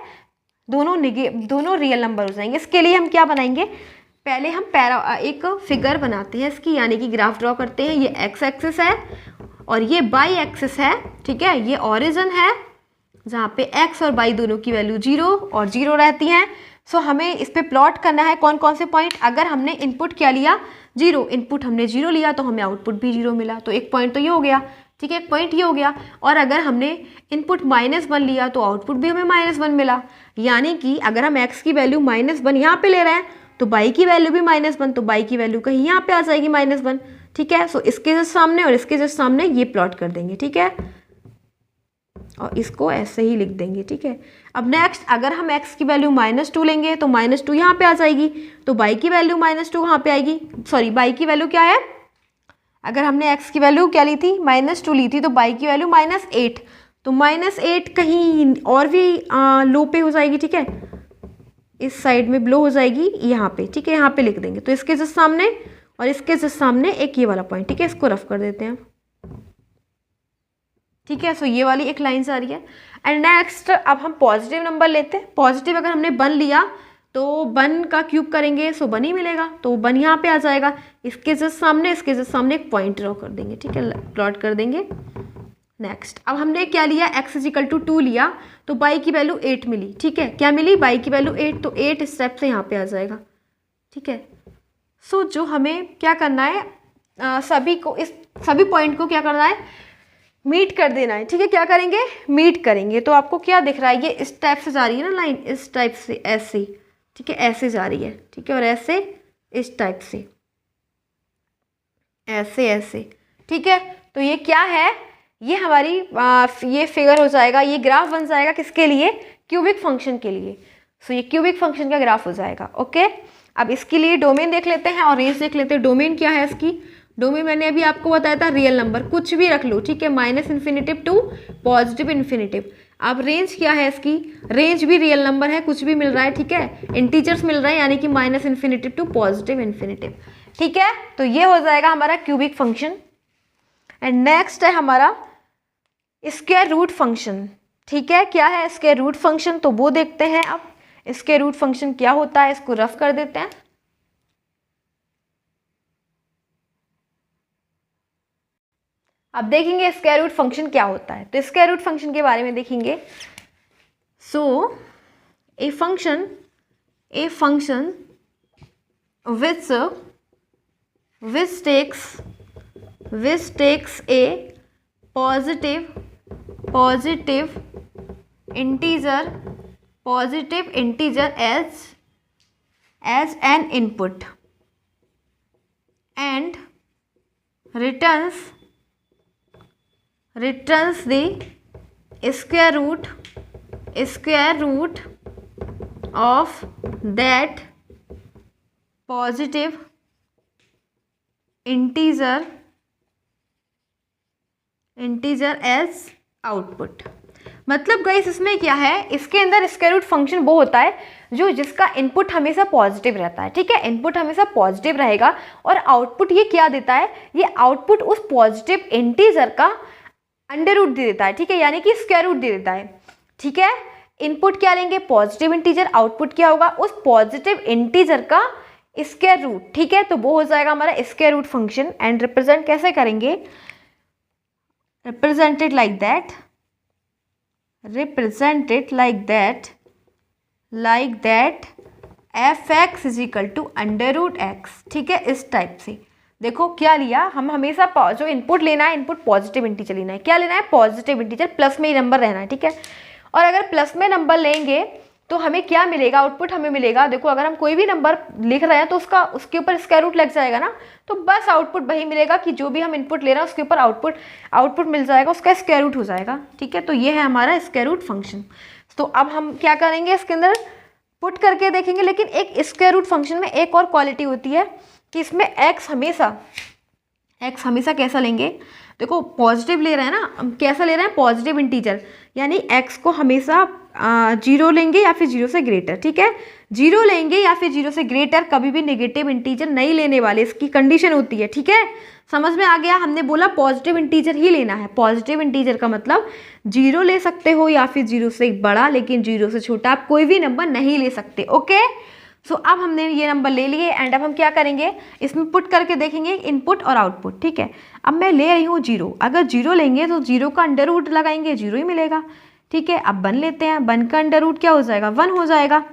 दोनों रियल नंबर हो जाएंगे। इसके लिए हम क्या बनाएंगे, पहले हम एक फिगर बनाते हैं इसकी, यानी कि ग्राफ ड्रॉ करते हैं। ये एक्स एक्सिस है और ये बाई एक्सिस है, ठीक है। ये ओरिजिन है जहाँ पे एक्स और बाई दोनों की वैल्यू 0 और 0 रहती हैं। सो हमें इस पे प्लॉट करना है कौन कौन से पॉइंट। अगर हमने इनपुट क्या लिया, 0, इनपुट हमने 0 लिया तो हमें आउटपुट भी 0 मिला, तो एक पॉइंट तो ये हो गया, ठीक है, एक पॉइंट ये हो गया। और अगर हमने इनपुट -1 लिया तो आउटपुट भी हमें -1 मिला। यानी कि अगर हम x की वैल्यू -1 यहाँ पे ले रहे हैं तो y की वैल्यू भी -1, तो y की वैल्यू कहीं यहाँ पे आ जाएगी -1, ठीक है। सो इसके जस्ट सामने और इसके जस्ट सामने ये प्लॉट कर देंगे, ठीक है, और इसको ऐसे ही लिख देंगे, ठीक है। अब नेक्स्ट, अगर हम x की वैल्यू -2 लेंगे तो -2 यहाँ पे आ जाएगी, तो y की वैल्यू -2 कहाँ पे आएगी, सॉरी y की वैल्यू क्या है, अगर हमने x की वैल्यू क्या ली थी, -2 ली थी, तो y की वैल्यू -8, तो -8 कहीं और भी लो पे हो जाएगी, ठीक है, इस साइड में लो हो जाएगी यहाँ पे, ठीक है, यहाँ पे लिख देंगे। तो इसके जस्ट सामने और इसके जस्ट सामने एक ये वाला पॉइंट, ठीक है, इसको रफ कर देते हैं, ठीक है। सो ये वाली एक लाइन आ रही है। एंड नेक्स्ट, अब हम पॉजिटिव नंबर लेते हैं। पॉजिटिव अगर हमने 1 लिया तो 1 का क्यूब करेंगे सो 1 ही मिलेगा, तो 1 यहाँ पे आ जाएगा। इसके जस्ट सामने, इसके जस्ट सामने एक पॉइंट ड्रॉ कर देंगे, ठीक है, प्लॉट कर देंगे। नेक्स्ट, अब हमने क्या लिया, x = 2 लिया तो y की वैल्यू 8 मिली, ठीक है। क्या मिली, y की वैल्यू 8, तो 8 स्टेप से यहाँ पे आ जाएगा, ठीक है। सो जो हमें क्या करना है, सभी पॉइंट को क्या करना है, मीट कर देना है, ठीक है। क्या करेंगे, मीट करेंगे। तो आपको क्या दिख रहा है, ये इस टाइप से जा रही है ना लाइन, इस टाइप से ऐसे, ठीक है, ऐसे जा रही है, ठीक है, और ऐसे इस टाइप से, ऐसे ऐसे, ठीक है। तो ये क्या है, ये हमारी ये फिगर हो जाएगा, ये ग्राफ बन जाएगा किसके लिए, क्यूबिक फंक्शन के लिए। सो ये क्यूबिक फंक्शन का ग्राफ हो जाएगा, ओके। अब इसके लिए डोमेन देख लेते हैं और रेंज देख लेते हैं। डोमेन क्या है इसकी, डोमेन मैंने अभी आपको बताया था, रियल नंबर कुछ भी रख लो, ठीक है, -∞ टू +∞। अब रेंज क्या है इसकी, रेंज भी रियल नंबर है, कुछ भी मिल रहा है, ठीक है, इंटीजर्स मिल रहा है, यानी कि -∞ टू +∞, ठीक है। तो ये हो जाएगा हमारा क्यूबिक फंक्शन। एंड नेक्स्ट है हमारा स्क्वायर रूट फंक्शन, ठीक है, क्या है स्क्वायर रूट फंक्शन, तो वो देखते हैं। अब स्क्वायर रूट फंक्शन क्या होता है, इसको रफ कर देते हैं। अब देखेंगे स्क्वायर रूट फंक्शन क्या होता है। तो स्क्वायर रूट फंक्शन के बारे में देखेंगे। So a function which takes a positive integer as an input and returns the square root of that positive integer as output। मतलब गाइस इसमें क्या है, इसके अंदर स्क्वायर रूट फंक्शन वो होता है जो जिसका इनपुट हमेशा पॉजिटिव रहता है, ठीक है, इनपुट हमेशा पॉजिटिव रहेगा और आउटपुट ये क्या देता है, ये आउटपुट उस पॉजिटिव इंटीजर का अंडर रूट दे देता है, ठीक है, यानी कि स्क्वायर रूट दे देता है, ठीक है। इनपुट क्या लेंगे, पॉजिटिव इंटीजर, आउटपुट क्या होगा, उस पॉजिटिव इंटीजर का स्क्वायर रूट, ठीक है, तो वो हो जाएगा हमारा square root function. And represent कैसे करेंगे, represented like that fx is equal to under root X, ठीक है, इस टाइप से। देखो क्या लिया, हम हमेशा जो इनपुट लेना है, इनपुट पॉजिटिव इंटीजर लेना है, क्या लेना है, पॉजिटिव इंटीजर, प्लस में ही नंबर रहना है, ठीक है। और अगर प्लस में नंबर लेंगे तो हमें क्या मिलेगा, आउटपुट हमें मिलेगा। देखो अगर हम कोई भी नंबर लिख रहे हैं तो उसके ऊपर स्क्वायर रूट लग जाएगा ना, तो बस आउटपुट वही मिलेगा कि जो भी हम इनपुट ले रहे हैं उसके ऊपर आउटपुट मिल जाएगा, उसका स्क्वायर रूट हो जाएगा, ठीक है। तो ये है हमारा स्क्वायर रूट फंक्शन। तो अब हम क्या करेंगे, इसके अंदर पुट करके देखेंगे। लेकिन एक स्क्वायर रूट फंक्शन में एक और क्वालिटी होती है कि इसमें एक्स हमेशा कैसा लेंगे, देखो पॉजिटिव ले रहे हैं ना, हम कैसा ले रहे हैं, पॉजिटिव इंटीजर, यानी एक्स को हमेशा 0 लेंगे या फिर 0 से ग्रेटर, ठीक है, 0 लेंगे या फिर 0 से ग्रेटर, कभी भी नेगेटिव इंटीजर नहीं लेने वाले, इसकी कंडीशन होती है, ठीक है। समझ में आ गया, हमने बोला पॉजिटिव इंटीजर ही लेना है। पॉजिटिव इंटीजर का मतलब 0 ले सकते हो या फिर 0 से बड़ा, लेकिन 0 से छोटा आप कोई भी नंबर नहीं ले सकते, ओके। सो अब हमने ये नंबर ले लिए एंड अब हम क्या करेंगे, इसमें पुट करके देखेंगे इनपुट और आउटपुट, ठीक है। अब मैं ले रही हूँ 0, अगर 0 लेंगे तो 0 का अंडर रूट लगाएंगे, 0 ही मिलेगा, ठीक है। अब 1 लेते हैं, 1 का अंडर रूट क्या हो जाएगा, 1 हो जाएगा,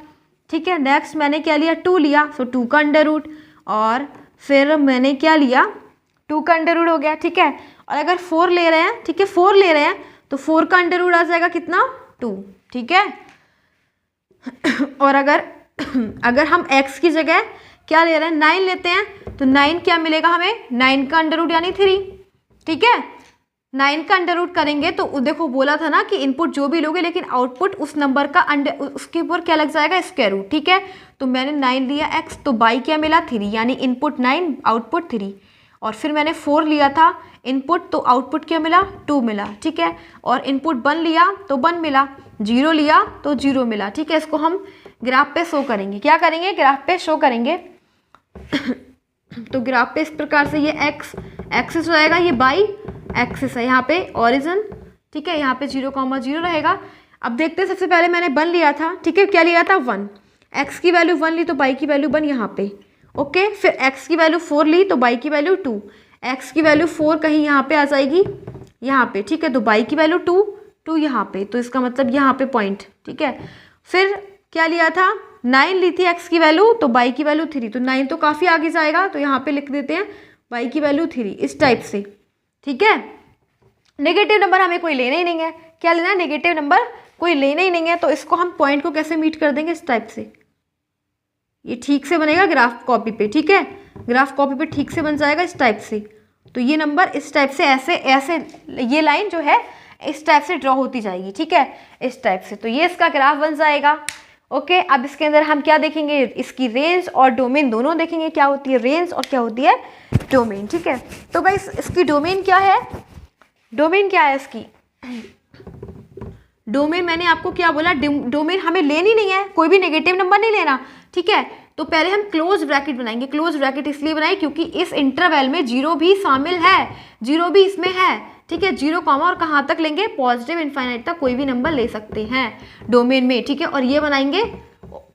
ठीक है। नेक्स्ट मैंने क्या लिया, 2 लिया, सो 2 का अंडर रूट, और फिर मैंने क्या लिया, 2 का अंडर रूट हो गया, ठीक है। और अगर 4 ले रहे हैं, ठीक है, 4 ले रहे हैं तो 4 का अंडर रूट आ जाएगा कितना, 2, ठीक है। और अगर हम x की जगह क्या ले रहे हैं, 9 लेते हैं तो 9 क्या मिलेगा हमें, 9 का अंडर रूट यानी 3, ठीक है। 9 का अंडर रूट करेंगे तो देखो बोला था ना कि इनपुट जो भी लोगे लेकिन आउटपुट उस नंबर का उसके ऊपर क्या लग जाएगा, स्क्वायर रूट, ठीक है। तो मैंने 9 लिया x, तो बाई क्या मिला, 3, यानी इनपुट 9 आउटपुट 3। और फिर मैंने 4 लिया था इनपुट, तो आउटपुट क्या मिला, 2 मिला, ठीक है। और इनपुट 1 लिया तो 1 मिला, 0 लिया तो 0 मिला, ठीक है। इसको हम ग्राफ पे शो करेंगे, क्या करेंगे, ग्राफ पे शो करेंगे। तो ग्राफ पे इस प्रकार से ये एक्सिस रहेगा, ये बाई एक्सिस है, यहाँ पे ओरिजिन, ठीक है, यहाँ पे 0,0 रहेगा। अब देखते हैं, सबसे पहले मैंने 1 लिया था, ठीक है, क्या लिया था, 1, एक्स की वैल्यू 1 ली तो बाई की वैल्यू 1 यहाँ पे, ओके। फिर एक्स की वैल्यू 4 ली तो बाई की वैल्यू 2, एक्स की वैल्यू 4 कहीं यहाँ पे आ जाएगी, यहाँ पे, ठीक है, तो बाई की वैल्यू 2 यहाँ पे, तो इसका मतलब यहाँ पे पॉइंट, ठीक है। फिर क्या लिया था, 9 ली थी एक्स की वैल्यू, तो बाई की वैल्यू 3, तो 9 तो काफ़ी आगे जाएगा, तो यहाँ पे लिख देते हैं बाई की वैल्यू 3, इस टाइप से, ठीक है। नेगेटिव नंबर हमें कोई लेना ही नहीं है, क्या लेना है, नेगेटिव नंबर कोई लेना ही नहीं है। तो इसको हम पॉइंट को कैसे मीट कर देंगे, इस टाइप से, ये ठीक से बनेगा ग्राफ कॉपी पे, ठीक है, ग्राफ कॉपी पे ठीक से बन जाएगा इस टाइप से। तो ये नंबर इस टाइप से ऐसे ये लाइन जो है इस टाइप से ड्रॉ होती जाएगी, ठीक है, इस टाइप से। तो ये इसका ग्राफ बन जाएगा, ओके। अब इसके अंदर हम क्या देखेंगे, इसकी रेंज और डोमेन दोनों देखेंगे, क्या होती है रेंज और क्या होती है डोमेन, ठीक है। तो गाइस इसकी डोमेन क्या है, डोमेन क्या है इसकी, डोमेन मैंने आपको क्या बोला, डोमेन हमें लेनी नहीं है, कोई भी नेगेटिव नंबर नहीं लेना, ठीक है। तो पहले हम क्लोज ब्रैकेट बनाएंगे, क्लोज ब्रैकेट इसलिए बनाए क्योंकि इस इंटरवल में 0 भी शामिल है, 0 भी इसमें है, ठीक है, 0 कॉमा और कहाँ तक लेंगे, पॉजिटिव इनफाइनाइट तक कोई भी नंबर ले सकते हैं डोमेन में, ठीक है। और ये बनाएंगे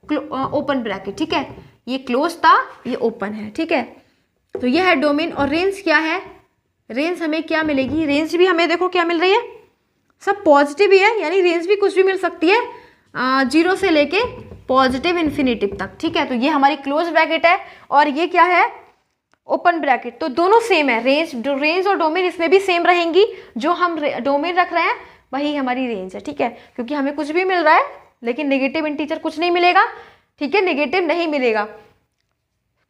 ओपन ब्रैकेट, ठीक है, ये क्लोज था, ये ओपन है, ठीक है। तो ये है डोमेन। और रेंज क्या है, रेंज हमें क्या मिलेगी, रेंज भी हमें देखो क्या मिल रही है, सब पॉजिटिव ही है, यानी रेंज भी कुछ भी मिल सकती है 0 से लेके पॉजिटिव इन्फिनिटिव तक, ठीक है। तो ये हमारी क्लोज ब्रैकेट है और ये क्या है, ओपन ब्रैकेट। तो दोनों सेम है, रेंज और डोमेन इसमें भी सेम रहेंगी, जो हम डोमेन रख रहे हैं वही हमारी रेंज है, ठीक है। क्योंकि हमें कुछ भी मिल रहा है लेकिन नेगेटिव इंटीजर कुछ नहीं मिलेगा, ठीक है, नेगेटिव नहीं मिलेगा,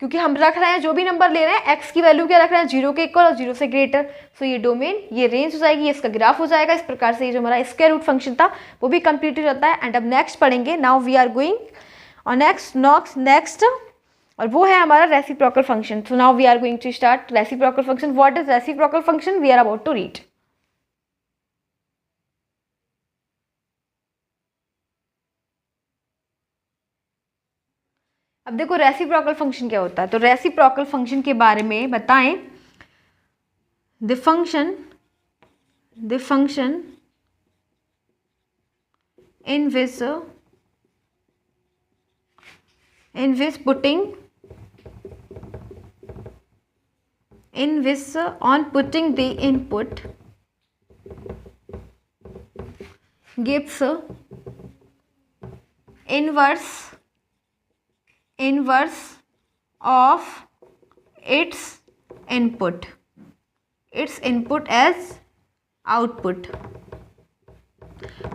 क्योंकि हम रख रहे हैं जो भी नंबर ले रहे हैं एक्स की वैल्यू क्या रख रहे हैं, 0 के इक्वल और 0 से ग्रेटर। सो ये डोमेन, ये रेंज हो जाएगी, ये इसका ग्राफ हो जाएगा। इस प्रकार से ये जो हमारा स्क्वायर रूट फंक्शन था वो भी कंप्लीट हो जाता है। एंड अब नेक्स्ट पढ़ेंगे, नाउ वी आर गोइंग और नेक्स्ट और वो है हमारा reciprocal function. So now we are going to start reciprocal function. What is reciprocal function, we are about to read. अब देखो रेसिप्रोकल फंक्शन क्या होता है। तो रेसिप्रोकल फंक्शन के बारे में बताएं। The function in which on putting the input gives inverse of its input as output।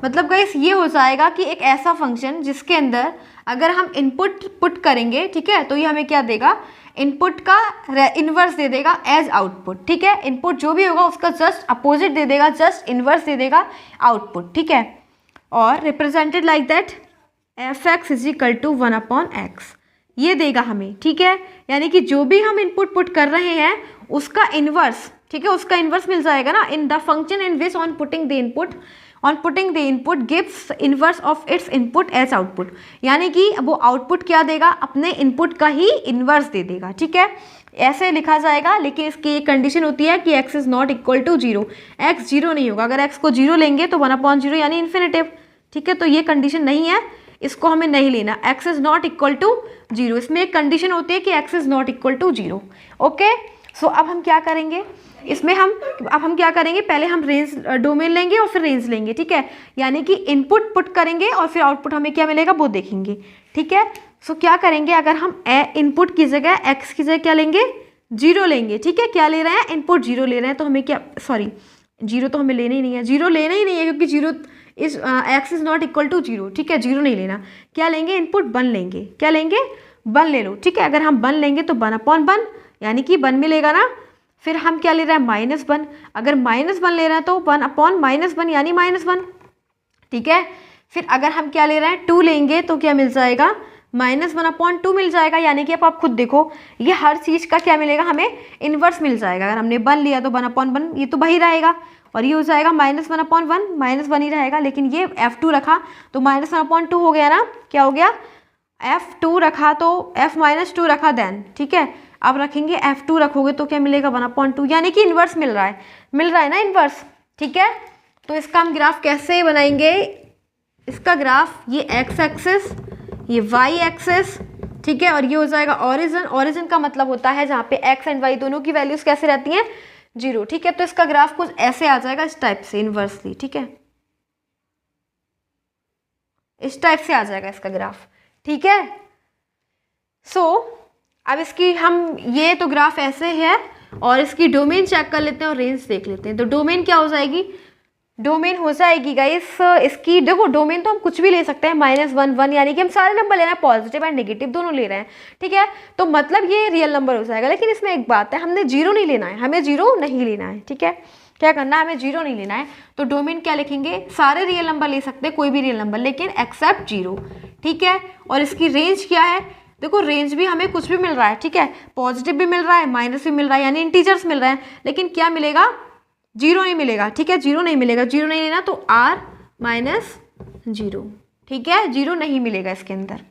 मतलब गाइस ये हो जाएगा कि एक ऐसा फंक्शन जिसके अंदर अगर हम इनपुट पुट करेंगे, ठीक है, तो ये हमें क्या देगा, इनपुट का इन्वर्स दे देगा एज आउटपुट, ठीक है। इनपुट जो भी होगा उसका जस्ट अपोजिट दे देगा, जस्ट इन्वर्स दे देगा आउटपुट, ठीक है। और represented like that f(x) is equal to 1/x ये देगा हमें, ठीक है। यानी कि जो भी हम इनपुट पुट कर रहे हैं उसका इन्वर्स, ठीक है, उसका इन्वर्स मिल जाएगा ना। In the function in which on putting the input gives inverse of its input as output, यानी कि वो आउटपुट क्या देगा, अपने इनपुट का ही इन्वर्स दे देगा, ठीक है। ऐसे लिखा जाएगा, लेकिन इसकी एक कंडीशन होती है कि x is not equal to 0, x 0 नहीं होगा। अगर x को 0 लेंगे तो 1/0 यानी इन्फिनिटिव, ठीक है। तो ये कंडीशन नहीं है, इसको हमें नहीं लेना। x is not equal to 0, इसमें एक कंडीशन होती है कि x is not equal to 0। Okay, so अब हम क्या करेंगे इसमें, अब हम क्या करेंगे, पहले हम रेंज डोमेन लेंगे और फिर रेंज लेंगे, ठीक है। यानी कि इनपुट पुट करेंगे और फिर आउटपुट हमें क्या मिलेगा वो देखेंगे, ठीक है। सो क्या करेंगे, अगर हम इनपुट की जगह x की जगह क्या लेंगे, 0 लेंगे, ठीक है। क्या ले रहे हैं, इनपुट 0 ले रहे हैं, तो हमें क्या, सॉरी 0 तो हमें लेना ही नहीं है, 0 लेना ही नहीं है, क्योंकि 0 is x is not equal to 0, ठीक है। 0 नहीं लेना, क्या लेंगे, इनपुट 1 लेंगे। क्या लेंगे, 1 ले लो, ठीक है। अगर हम 1 लेंगे तो 1/1 यानी कि 1 मिलेगा ना। फिर हम क्या ले रहे हैं, -1, अगर -1 ले रहे हैं तो 1/-1 यानी -1, ठीक है। फिर अगर हम क्या ले रहे हैं, 2 लेंगे तो क्या मिल जाएगा, -1/2 मिल जाएगा। यानी कि अब आप खुद देखो, ये हर चीज़ का क्या मिलेगा, हमें इन्वर्स मिल जाएगा। अगर हमने 1 लिया तो 1/1 ये तो वही रहेगा, और ये हो जाएगा -1/1 -1 ही रहेगा। लेकिन ये f2 रखा तो -1/2 हो गया ना, क्या हो गया, f2 रखा तो f-2 रखा देन, ठीक है। अब रखेंगे f2 रखोगे तो क्या मिलेगा, 1/2, यानी कि इन्वर्स मिल रहा है ना इन्वर्स, ठीक है। तो इसका हम ग्राफ कैसे बनाएंगे, इसका ग्राफ ये x एक्सिस, ये y एक्सिस, ठीक है, और ये हो जाएगा ओरिजिन का मतलब होता है जहाँ पे x एंड y दोनों की वैल्यूज कैसे रहती हैं, 0, ठीक है। तो इसका ग्राफ कुछ ऐसे आ जाएगा, इस टाइप से इन्वर्सली, ठीक है, इस टाइप से आ जाएगा इसका ग्राफ, ठीक है। सो अब इसकी हम, ये तो ग्राफ ऐसे है, और इसकी डोमेन चेक कर लेते हैं और रेंज देख लेते हैं। तो डोमेन क्या हो जाएगी, डोमेन हो जाएगी गाइस इसकी, देखो डोमेन तो हम कुछ भी ले सकते हैं, -1 1, यानी कि हम सारे नंबर ले रहे हैं, पॉजिटिव एंड नेगेटिव दोनों ले रहे हैं, ठीक है। तो मतलब ये रियल नंबर हो जाएगा। लेकिन इसमें एक बात है, हमने 0 नहीं लेना है, हमें 0 नहीं लेना है, ठीक है। क्या करना है, हमें 0 नहीं लेना है। तो डोमेन क्या लिखेंगे, सारे रियल नंबर ले सकते हैं, कोई भी रियल नंबर, लेकिन एक्सेप्ट 0, ठीक है। और इसकी रेंज क्या है, देखो रेंज भी हमें कुछ भी मिल रहा है, ठीक है, पॉजिटिव भी मिल रहा है, माइनस भी मिल रहा है, यानी इंटीजर्स मिल रहे हैं, लेकिन क्या मिलेगा, 0 नहीं मिलेगा, ठीक है। 0 नहीं मिलेगा, 0 नहीं लेना, तो r - 0, ठीक है, 0 नहीं मिलेगा इसके अंदर,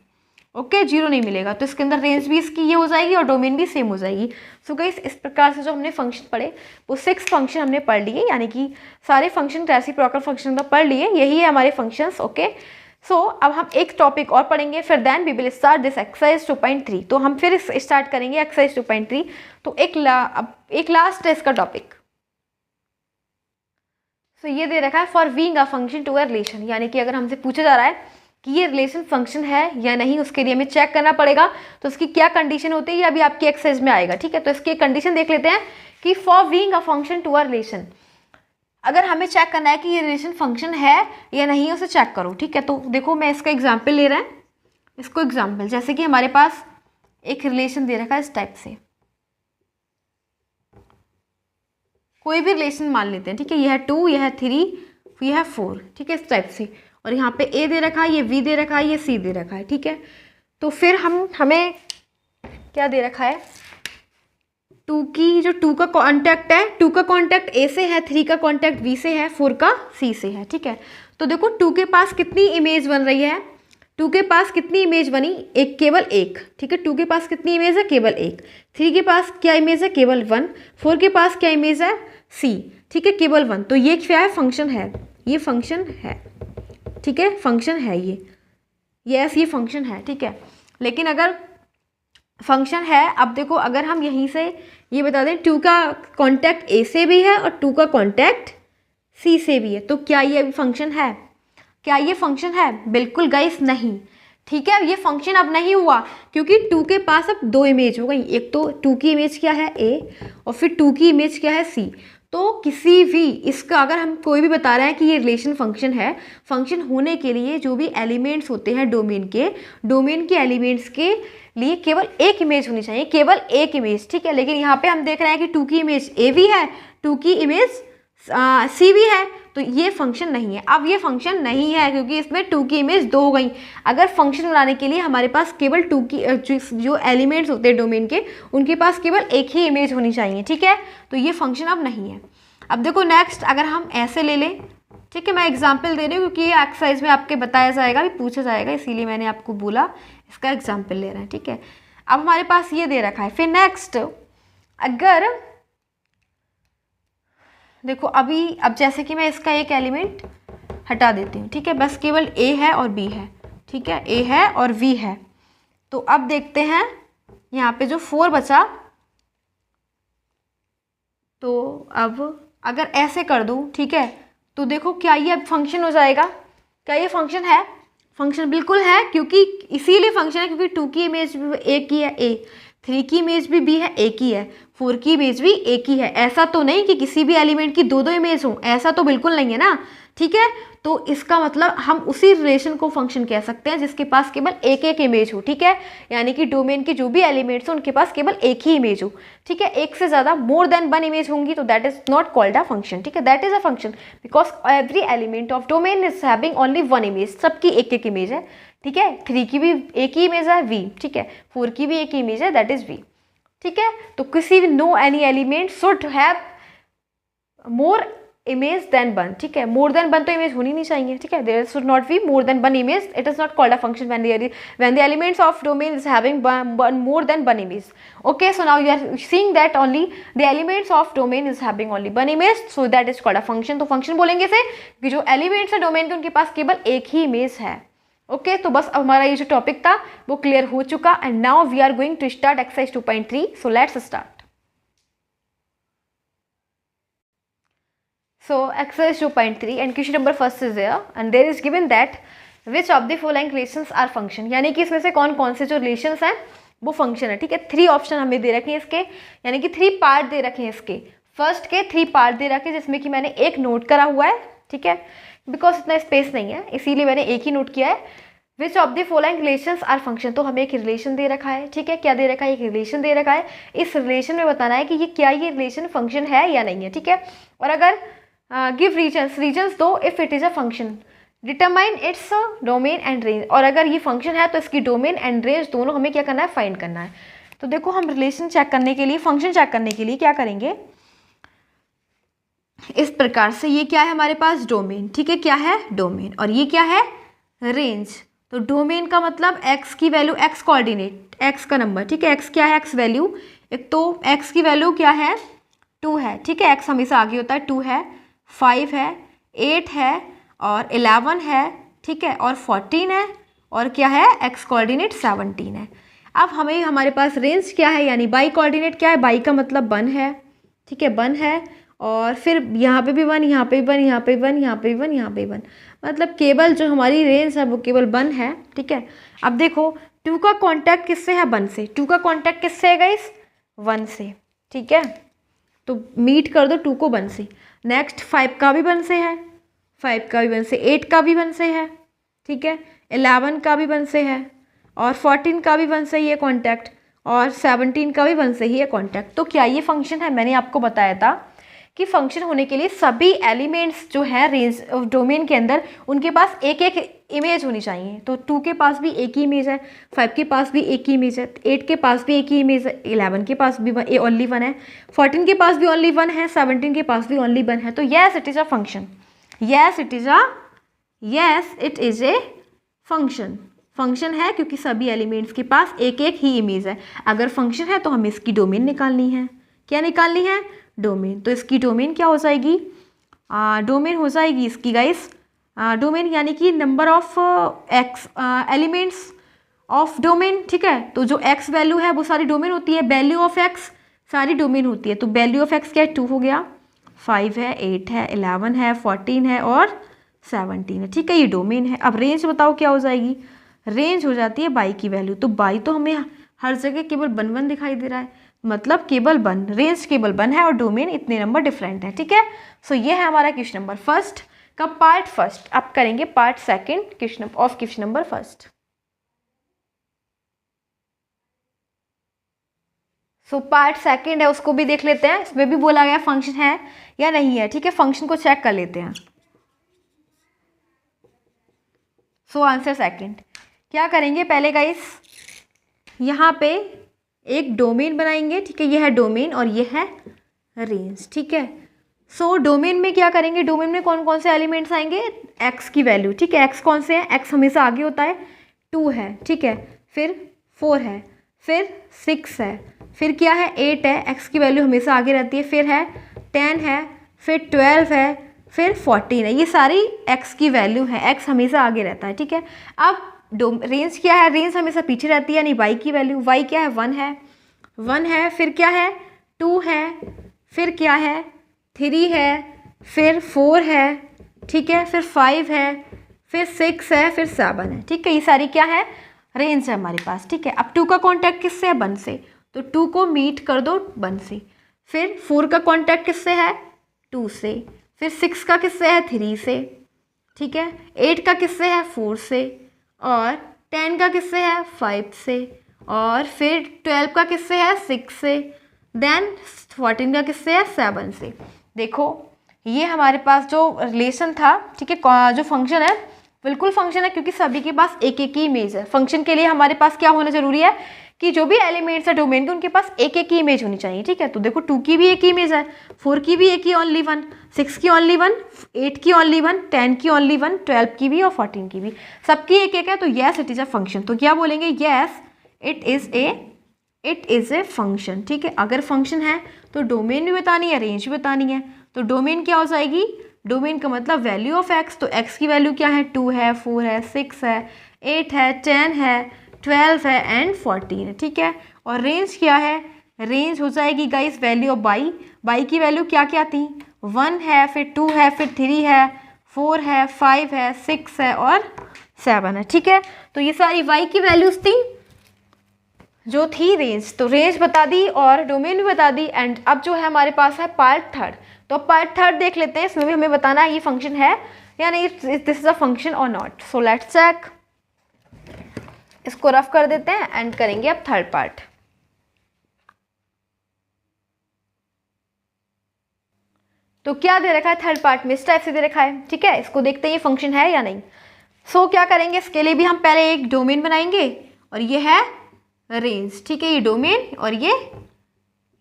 ओके, 0 नहीं मिलेगा। तो इसके अंदर रेंज भी इसकी ये हो जाएगी और डोमेन भी सेम हो जाएगी। सो गाइस इस प्रकार से जो हमने फंक्शन पढ़े वो 6 फंक्शन हमने पढ़ लिए, यानी कि सारे फंक्शन रेसिप्रोकल फंक्शन का पढ़ लिए, यही है हमारे फंक्शंस। ओके, सो अब हम एक टॉपिक और पढ़ेंगे, फिर then we will start this exercise 2.3। तो हम फिर स्टार्ट करेंगे एक्सरसाइज 2.3। तो एक लास्ट है इसका टॉपिक। सो ये दे रखा है for being a function to a relation, यानी कि अगर हमसे पूछा जा रहा है कि ये रिलेशन फंक्शन है या नहीं, उसके लिए हमें चेक करना पड़ेगा। तो उसकी क्या कंडीशन होती है ये अभी आपकी एक्सरसाइज में आएगा। ठीक है, तो इसकी कंडीशन देख लेते हैं कि for being a function to a relation, अगर हमें चेक करना है कि ये रिलेशन फंक्शन है या नहीं, उसे चेक करो। ठीक है, तो देखो मैं इसका एग्जाम्पल ले रहा है, इसको एग्जाम्पल जैसे कि हमारे पास एक रिलेशन दे रखा है इस टाइप से, कोई भी रिलेशन मान लेते हैं। ठीक है, यह है 2, यह है 3, यह है 4। ठीक है, इस टाइप से, और यहाँ पे ए दे रखा है, ये बी दे रखा है, ये सी दे रखा है। ठीक है, तो फिर हमें क्या दे रखा है, 2 की जो 2 का कॉन्टैक्ट है, 2 का कॉन्टैक्ट ए से है, 3 का कॉन्टैक्ट बी से है, 4 का सी से है। ठीक है, तो देखो 2 के पास कितनी इमेज बन रही है, 2 के पास कितनी इमेज बनी, एक, केवल एक। ठीक है, 2 के पास कितनी इमेज है, केवल एक। 3 के पास क्या इमेज है, केवल 1। 4 के पास क्या इमेज है, सी। ठीक है, केवल 1। तो ये क्या है, फंक्शन है, ये फंक्शन है। ठीक है, फंक्शन है ये, यस ये फंक्शन है। ठीक है, लेकिन अगर फंक्शन है, अब देखो अगर हम यहीं से ये बता दें 2 का कॉन्टैक्ट ए से भी है और 2 का कॉन्टैक्ट सी से भी है, तो क्या ये फंक्शन है, क्या ये फंक्शन है? बिल्कुल गाइस नहीं। ठीक है, ये फंक्शन अब नहीं हुआ क्योंकि 2 के पास अब 2 इमेज हो गई, एक तो 2 की इमेज क्या है ए और फिर 2 की इमेज क्या है सी। तो किसी भी इसका अगर हम कोई भी बता रहे हैं कि ये रिलेशन फंक्शन है, फंक्शन होने के लिए जो भी एलिमेंट्स होते हैं डोमेन के एलिमेंट्स के लिए केवल एक इमेज होनी चाहिए, केवल एक इमेज। ठीक है, लेकिन यहाँ पे हम देख रहे हैं कि 2 की इमेज ए भी है, 2 की इमेज सी भी है, तो ये फंक्शन नहीं है। अब ये फंक्शन नहीं है क्योंकि इसमें 2 की इमेज 2 हो गई। अगर फंक्शन बनाने के लिए हमारे पास केवल 2 की जो एलिमेंट्स होते हैं डोमेन के, उनके पास केवल एक ही इमेज होनी चाहिए। ठीक है, तो ये फंक्शन अब नहीं है। अब देखो नेक्स्ट अगर हम ऐसे ले लें, ठीक है, मैं एग्जाम्पल दे रही हूँ क्योंकि ये एक्सरसाइज में आपके बताया जाएगा, भी पूछा जाएगा, इसीलिए मैंने आपको बोला इसका एग्जाम्पल ले रहे हैं। ठीक है, अब हमारे पास ये दे रखा है। फिर नेक्स्ट अगर देखो अब जैसे कि मैं इसका एक एलिमेंट हटा देती हूँ। ठीक है, बस केवल ए है और बी है। ठीक है, ए है और वी है। तो अब देखते हैं यहाँ पे जो 4 बचा, तो अब अगर ऐसे कर दूँ, ठीक है, तो देखो क्या ये अब फंक्शन हो जाएगा, क्या ये फंक्शन है? फंक्शन बिल्कुल है, क्योंकि इसीलिए फंक्शन है क्योंकि 2 की इमेज भी एक ही है ए, 3 की इमेज भी बी है, एक ही है, 4 की इमेज भी एक ही है। ऐसा तो नहीं कि किसी भी एलिमेंट की 2-2 इमेज हो, ऐसा तो बिल्कुल नहीं है ना। ठीक है, तो इसका मतलब हम उसी रिलेशन को फंक्शन कह सकते हैं जिसके पास केवल एक एक इमेज हो। ठीक है, यानी कि डोमेन के जो भी एलिमेंट्स हो उनके पास केवल एक ही इमेज हो। ठीक है, एक से ज़्यादा मोर देन 1 इमेज होंगी तो that is not called a function. ठीक है, that is a function because every element of domain is having only 1 image, सबकी एक एक इमेज है। ठीक है, 3 की भी एक ही इमेज है वी, ठीक है, 4 की भी एक ही इमेज है दैट इज वी। ठीक है, तो किसी भी no any element should have more image than 1। ठीक है, मोर देन 1 तो इमेज होनी नहीं चाहिए। ठीक है, there should not be more than 1 image, it is not called a function when the elements of domain is having more than 1 image. Okay, so now you are seeing that only the elements of domain is having only 1 image, so that is called a function. तो function बोलेंगे इसे कि जो elements है domain के उनके पास केवल एक ही इमेज है। ओके, तो बस हमारा ये जो टॉपिक था वो क्लियर हो चुका, and now we are going to start exercise 2.3. So let's start. So exercise 2.3 and question number first is there and there is given that which of the following relations are function, यानी कि इसमें से कौन कौन से जो relations हैं वो फंक्शन है. ठीक है, 3 ऑप्शन हमें दे रखे हैं इसके, यानी कि 3 पार्ट दे रखे हैं इसके. फर्स्ट के 3 पार्ट दे रखे हैं जिसमें कि मैंने एक नोट करा हुआ है. ठीक है, बिकॉज इतना स्पेस नहीं है इसीलिए मैंने एक ही नोट किया है. Which of the following relations are function, तो हमें एक रिलेशन दे रखा है. ठीक है, क्या दे रखा है? एक रिलेशन दे रखा है. इस रिलेशन में बताना है कि ये क्या ये रिलेशन फंक्शन है या नहीं है. ठीक है, और अगर गिव रीजन्स दो if it is a function, determine its domain and range, और अगर ये फंक्शन है तो इसकी डोमेन एंड रेंज दोनों हमें क्या करना है? फाइंड करना है. तो देखो हम रिलेशन चेक करने के लिए, फंक्शन चेक करने के लिए क्या करेंगे इस प्रकार से. ये क्या है हमारे पास? डोमेन. ठीक है, क्या है? डोमेन. और ये क्या है? रेंज. तो डोमेन का मतलब एक्स की वैल्यू, एक्स कोऑर्डिनेट, एक्स का नंबर, ठीक है। एक्स क्या है, एक्स वैल्यू, एक तो एक्स की वैल्यू क्या है 2 है, ठीक है। एक्स हमेशा आगे होता है, 2 है, 5 है, 8 है और 11 है, ठीक है, और 14 है और क्या है एक्स कोऑर्डिनेट 17 है। अब हमें हमारे पास रेंज क्या है, यानी बाई कोऑर्डिनेट क्या है, बाई का मतलब 1 है, ठीक है, 1 है और फिर यहाँ पे भी 1, यहाँ पे भी 1, यहाँ पे भी 1, यहाँ पे भी 1, यहाँ पे भी 1, मतलब केवल जो हमारी रेंज है वो केवल 1 है, ठीक है। अब देखो 2 का कॉन्टैक्ट किससे है, 1 से। 2 का कॉन्टैक्ट किससे है गाइस, 1 से, ठीक है। तो मीट कर दो 2 को 1 से। नेक्स्ट 5 का भी 1 से है, 5 का भी 1 से, 8 का भी 1 से है, ठीक है, 11 का भी 1 से है और 14 का भी 1 से ही है कॉन्टैक्ट और 17 का भी 1 से ही है कॉन्टैक्ट। तो क्या ये फंक्शन है, मैंने आपको बताया था कि फंक्शन होने के लिए सभी एलिमेंट्स जो है रेंज डोमेन के अंदर उनके पास एक एक इमेज होनी चाहिए। तो 2 के पास भी एक ही इमेज है, 5 के पास भी एक ही इमेज है, 8 के पास भी एक ही इमेज है, 11 के पास भी ओनली 1 है, 14 के पास भी ओनली 1 है, 17 के पास भी ओनली 1 है। तो yes it is a function, yes it is a function. Function है क्योंकि सभी एलिमेंट्स के पास एक एक ही इमेज है। अगर फंक्शन है तो हमें इसकी डोमेन निकालनी है। क्या निकालनी है, डोमेन। तो इसकी डोमेन क्या हो जाएगी, डोमेन हो जाएगी इसकी गाइस, डोमेन यानी कि number of x elements of domain, ठीक है। तो जो एक्स वैल्यू है वो सारी डोमेन होती है, वैल्यू ऑफ एक्स सारी डोमेन होती है। तो वैल्यू ऑफ एक्स क्या है, 2 हो गया, 5 है, 8 है, 11 है, 14 है और 17 है, ठीक है, ये डोमेन है। अब रेंज बताओ क्या हो जाएगी, रेंज हो जाती है बाई की वैल्यू। तो बाई तो हमें हर जगह केवल 1 1 दिखाई दे रहा है, मतलब केवल 1, रेंज केवल 1 है और डोमेन इतने नंबर डिफरेंट है, ठीक है। सो ये है हमारा क्वेश्चन नंबर फर्स्ट का पार्ट फर्स्ट। अब करेंगे part second question of question number first. So part second है, उसको भी देख लेते हैं। इसमें भी बोला गया फंक्शन है या नहीं है, ठीक है, फंक्शन को चेक कर लेते हैं। सो आंसर सेकंड क्या करेंगे, पहले गाइस यहाँ पे एक डोमेन बनाएंगे, ठीक है, ये है डोमेन और ये है रेंज, ठीक है। सो डोमेन में क्या करेंगे, डोमेन में कौन कौन से एलिमेंट्स आएंगे, एक्स की वैल्यू, ठीक है, एक्स कौन से हैं, एक्स हमेशा आगे होता है, 2 है, ठीक है, फिर 4 है, फिर 6 है, फिर क्या है 8 है, एक्स की वैल्यू हमेशा आगे रहती है, फिर है 10 है, फिर 12 है, फिर 14 है, ये सारी एक्स की वैल्यू है, एक्स हमेशा आगे रहता है, ठीक है। अब रेंज क्या है, रेंज हमेशा पीछे रहती है, यानी वाई की वैल्यू, वाई क्या है 1 है, 1 है, फिर क्या है 2 है, फिर क्या है 3 है, फिर 4 है, ठीक है, फिर 5 है, फिर 6 है, फिर 7 है, ठीक है, ये सारी क्या है रेंज है हमारे पास, ठीक है। अब 2 का कॉन्टैक्ट किससे है, 1 से, तो 2 को मीट कर दो 1 से। फिर 4 का कॉन्टैक्ट किससे है, 2 से। फिर 6 का किससे है, 3 से, ठीक है। 8 का किससे है, 4 से। और 10 का किससे है, 5 से। और फिर 12 का किससे है, 6 से। देन 14 का किससे है, 7 से। देखो ये हमारे पास जो रिलेशन था, ठीक है, जो फंक्शन है बिल्कुल फंक्शन है क्योंकि सभी के पास एक एक ही इमेज है। फंक्शन के लिए हमारे पास क्या होना जरूरी है कि जो भी एलिमेंट्स है डोमेन के उनके पास एक एक ही इमेज होनी चाहिए, ठीक है। तो देखो 2 की भी एक ही इमेज है, 4 की भी एक ही ओनली 1, 6 की ओनली 1, 8 की ओनली 1, 10 की ओनली 1, 12 की भी और 14 की भी, सबकी एक एक है। तो yes it is a function. तो क्या बोलेंगे, yes it is a function, ठीक है। अगर फंक्शन है तो डोमेन भी बतानी है, रेंज भी बतानी है। तो डोमेन क्या हो जाएगी, डोमेन का मतलब वैल्यू ऑफ एक्स। तो एक्स की वैल्यू क्या है, 2 है, 4 है, 6 है, 8 है, 10 है, 12 है एंड 14 है, ठीक है। और रेंज क्या है, रेंज हो जाएगी guys value of by. By की वैल्यू क्या क्या थी, 1 है, फिर 2 है, फिर 3 है, 4 है, 5 है, 6 है और 7 है, ठीक है। तो ये सारी वाई की वैल्यूज थी जो थी रेंज। तो रेंज बता दी और डोमेन भी बता दी। एंड अब जो है हमारे पास है पार्ट थर्ड। तो पार्ट थर्ड देख लेते हैं, इसमें भी हमें बताना है ये फंक्शन है या नहीं, दिस इज अ फंक्शन और नॉट। सो लेट्स चेक, इसको रफ कर देते हैं एंड करेंगे अब थर्ड पार्ट। तो क्या दे रखा है थर्ड पार्ट में, इस टाइप से दे रखा है, ठीक है। इसको देखते हैं ये फंक्शन है या नहीं। सो क्या करेंगे, इसके लिए भी हम पहले एक डोमेन बनाएंगे और ये है रेंज, ठीक है। ये डोमेन और ये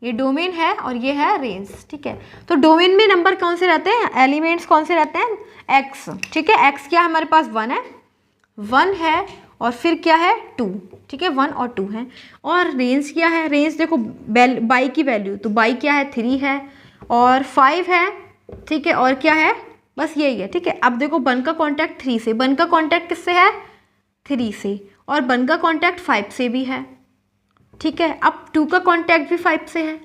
डोमेन है और ये है रेंज, ठीक है। तो डोमेन में नंबर कौन से रहते हैं, एलिमेंट्स कौन से रहते हैं, एक्स, ठीक है। एक्स क्या हमारे पास 1 है, 1 है और फिर क्या है 2, ठीक है 1 और 2 है। और रेंज क्या है, रेंज देखो बाई की वैल्यू, तो बाई क्या है 3 है और 5 है, ठीक है, और क्या है बस यही है, ठीक है। अब देखो 1 का कॉन्टैक्ट 3 से, 1 का कॉन्टैक्ट किससे है 3 से, और 1 का कॉन्टैक्ट 5 से भी है, ठीक है। अब 2 का कॉन्टैक्ट भी 5 से है।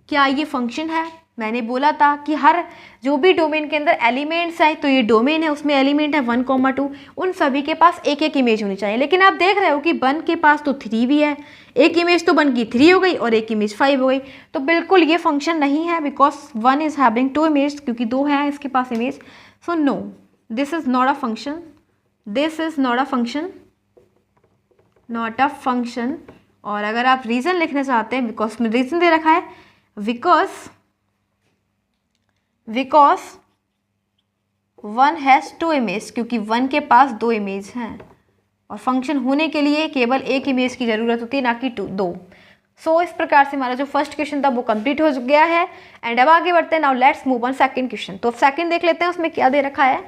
क्या ये फंक्शन है? मैंने बोला था कि हर जो भी डोमेन के अंदर एलिमेंट्स हैं, तो ये डोमेन है उसमें एलिमेंट है 1, 2, उन सभी के पास एक एक इमेज होनी चाहिए। लेकिन आप देख रहे हो कि 1 के पास तो 3 भी है, एक इमेज तो 1 की 3 हो गई और एक इमेज 5 हो गई, तो बिल्कुल ये फंक्शन नहीं है, बिकॉज 1 इज हैविंग 2 इमेज, क्योंकि 2 है इसके पास image. So no, this is not a function, this is not a function, not a function. और अगर आप रीज़न लिखना चाहते हैं, बिकॉज में रीज़न दे रखा है, बिकॉज 1 हैज़ 2 इमेज, क्योंकि 1 के पास 2 इमेज हैं और फंक्शन होने के लिए केवल एक इमेज की ज़रूरत होती है, ना कि 2। सो इस प्रकार से हमारा जो फर्स्ट क्वेश्चन था वो कंप्लीट हो गया है। एंड अब आगे बढ़ते हैं, now let's move on second question. तो सेकंड देख लेते हैं उसमें क्या दे रखा है।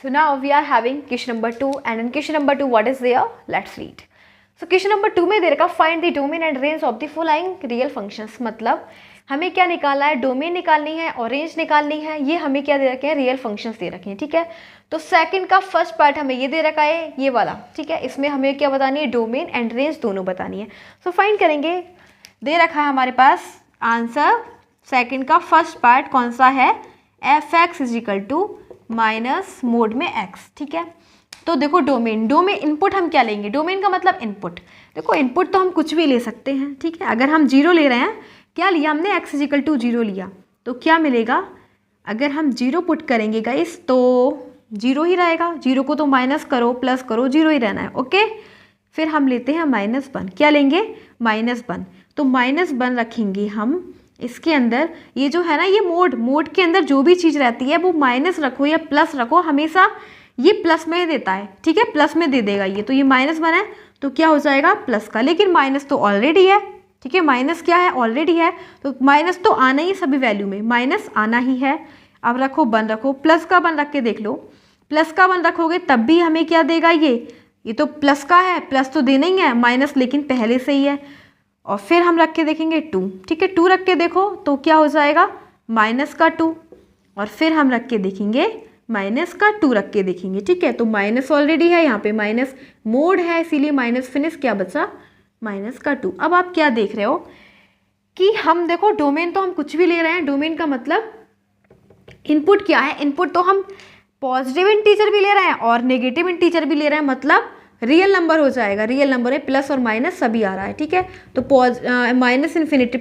So now we are having question number 2, and in question number 2 what is there? Let's read. So question number 2 में दे रखा find the domain and range of the following real functions। मतलब हमें क्या निकालना है, डोमेन निकालनी है और रेंज निकालनी है। ये हमें क्या दे रखे हैं, रियल फंक्शंस दे रखे हैं, ठीक है। तो सेकंड का फर्स्ट पार्ट हमें ये दे रखा है, ये वाला, ठीक है। इसमें हमें क्या बतानी है, डोमेन एंड रेंज दोनों बतानी है। सो फाइंड करेंगे, दे रखा है हमारे पास आंसर सेकंड का फर्स्ट पार्ट कौन सा है, f(x) = माइनस मोड में x, ठीक है। तो देखो डोमेन इनपुट हम क्या लेंगे, डोमेन का मतलब इनपुट। देखो इनपुट तो हम कुछ भी ले सकते हैं, ठीक है। अगर हम 0 ले रहे हैं, क्या लिया हमने, x = 0 लिया, तो क्या मिलेगा, अगर हम 0 पुट करेंगे गाइस तो 0 ही रहेगा, 0 को तो माइनस करो प्लस करो 0 ही रहना है, ओके। फिर हम लेते हैं -1, क्या लेंगे, -1, तो -1 रखेंगे हम इसके अंदर। ये जो है ना, ये मोड के अंदर जो भी चीज़ रहती है वो माइनस रखो या प्लस रखो, हमेशा ये प्लस में देता है, ठीक है, प्लस में दे देगा ये। तो ये -1 है तो क्या हो जाएगा प्लस का, लेकिन माइनस तो ऑलरेडी है, ठीक है, माइनस क्या है, ऑलरेडी है, तो माइनस तो आना ही, सभी वैल्यू में माइनस आना ही है। अब रखो 1 रखो, प्लस का 1 रख के देख लो, प्लस का 1 रखोगे तब भी हमें क्या देगा, ये तो प्लस का है, प्लस तो देना ही है, माइनस लेकिन पहले से ही है। और फिर हम रख के देखेंगे 2, ठीक है, 2 रख के देखो तो क्या हो जाएगा, -2, और फिर हम रख के देखेंगे -2 रख के देखेंगे, ठीक है। तो माइनस ऑलरेडी है, यहाँ पे माइनस मोड है, इसीलिए माइनस फिनिश, क्या बचा, -2। अब आप क्या देख रहे हो कि हम देखो डोमेन तो हम कुछ भी ले रहे हैं, डोमेन का मतलब इनपुट क्या है, इनपुट तो हम पॉजिटिव इंटीजर भी ले रहे हैं और नेगेटिव इंटीजर भी ले रहे हैं, मतलब रियल नंबर हो जाएगा, रियल नंबर है, प्लस और माइनस सभी आ रहा है, ठीक है। तो -∞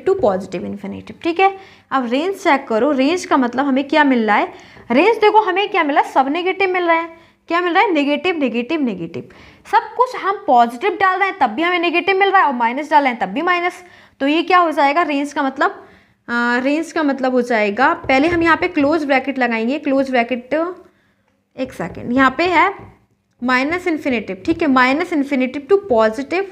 टू +∞, ठीक है। अब रेंज चेक करो, रेंज का मतलब हमें क्या मिल रहा है, रेंज देखो हमें क्या मिला, सब नेगेटिव मिल रहा है, क्या मिल रहा है, नेगेटिव नेगेटिव नेगेटिव, सब कुछ हम पॉजिटिव डाल रहे हैं तब भी हमें नेगेटिव मिल रहा है और माइनस डाल रहे हैं तब भी माइनस। तो ये क्या हो जाएगा, रेंज का मतलब हो जाएगा, पहले हम यहाँ पे क्लोज ब्रैकेट लगाएंगे, क्लोज ब्रैकेट, एक सेकेंड, यहाँ पे है -∞, ठीक है, -∞ टू पॉजिटिव,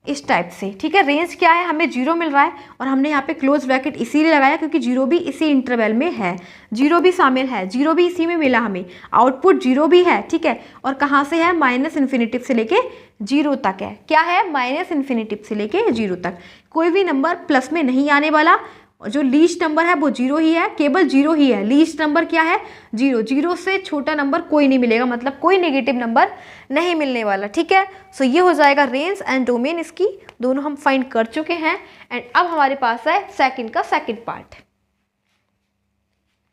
इस टाइप से, ठीक है। रेंज क्या है, हमें 0 मिल रहा है और हमने यहाँ पे क्लोज ब्रैकेट इसीलिए लगाया क्योंकि 0 भी इसी इंटरवल में है, 0 भी शामिल है, 0 भी इसी में मिला हमें, आउटपुट 0 भी है, ठीक है। और कहाँ से है, -∞ से लेके 0 तक है, क्या है, -∞ से लेके 0 तक, कोई भी नंबर प्लस में नहीं आने वाला, और जो लीस्ट नंबर है वो 0 ही है, केवल 0 ही है, लीस्ट नंबर क्या है, 0, 0 से छोटा नंबर कोई नहीं मिलेगा, मतलब कोई नेगेटिव नंबर नहीं मिलने वाला, ठीक है। सो ये हो जाएगा रेंज एंड डोमेन, इसकी दोनों हम फाइंड कर चुके हैं। एंड अब हमारे पास है सेकंड का सेकंड पार्ट,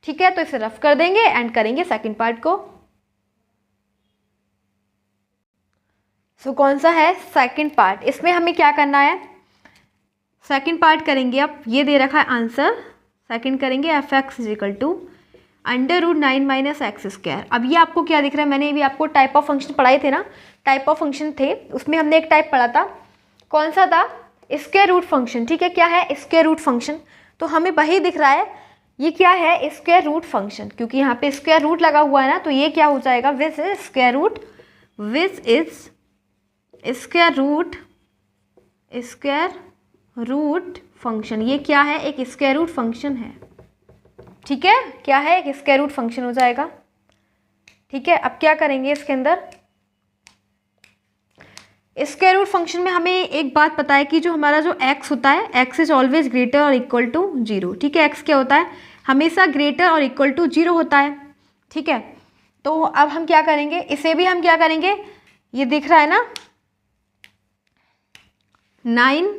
ठीक है। तो इसे रफ कर देंगे एंड करेंगे सेकंड पार्ट को। सो कौन सा है सेकंड पार्ट, इसमें हमें क्या करना है, सेकंड पार्ट करेंगे। अब ये दे रखा है आंसर, सेकंड करेंगे f(x) = √9 - x²। अब ये आपको क्या दिख रहा है, मैंने भी आपको टाइप ऑफ फंक्शन पढ़ाए थे ना, टाइप ऑफ फंक्शन थे, उसमें हमने एक टाइप पढ़ा था, कौन सा था, स्क्वायर रूट फंक्शन, ठीक है। क्या है, स्क्वायर रूट फंक्शन, तो हमें वही दिख रहा है, ये क्या है, स्क्वायर रूट फंक्शन, क्योंकि यहाँ पे स्क्वायर रूट लगा हुआ है ना, तो ये क्या हो जाएगा, which is square root function. ये क्या है, एक स्क्वायर रूट फंक्शन है, ठीक है, क्या है, एक स्क्वायर रूट फंक्शन हो जाएगा। ठीक है, अब क्या करेंगे इसके अंदर, स्क्वायर रूट फंक्शन में हमें एक बात पता है कि जो हमारा जो x होता है, x इज ऑलवेज ग्रेटर और इक्वल टू 0। ठीक है, x क्या होता है, हमेशा ग्रेटर और इक्वल टू 0 होता है। ठीक है, तो अब हम क्या करेंगे, इसे भी हम क्या करेंगे, ये दिख रहा है ना 9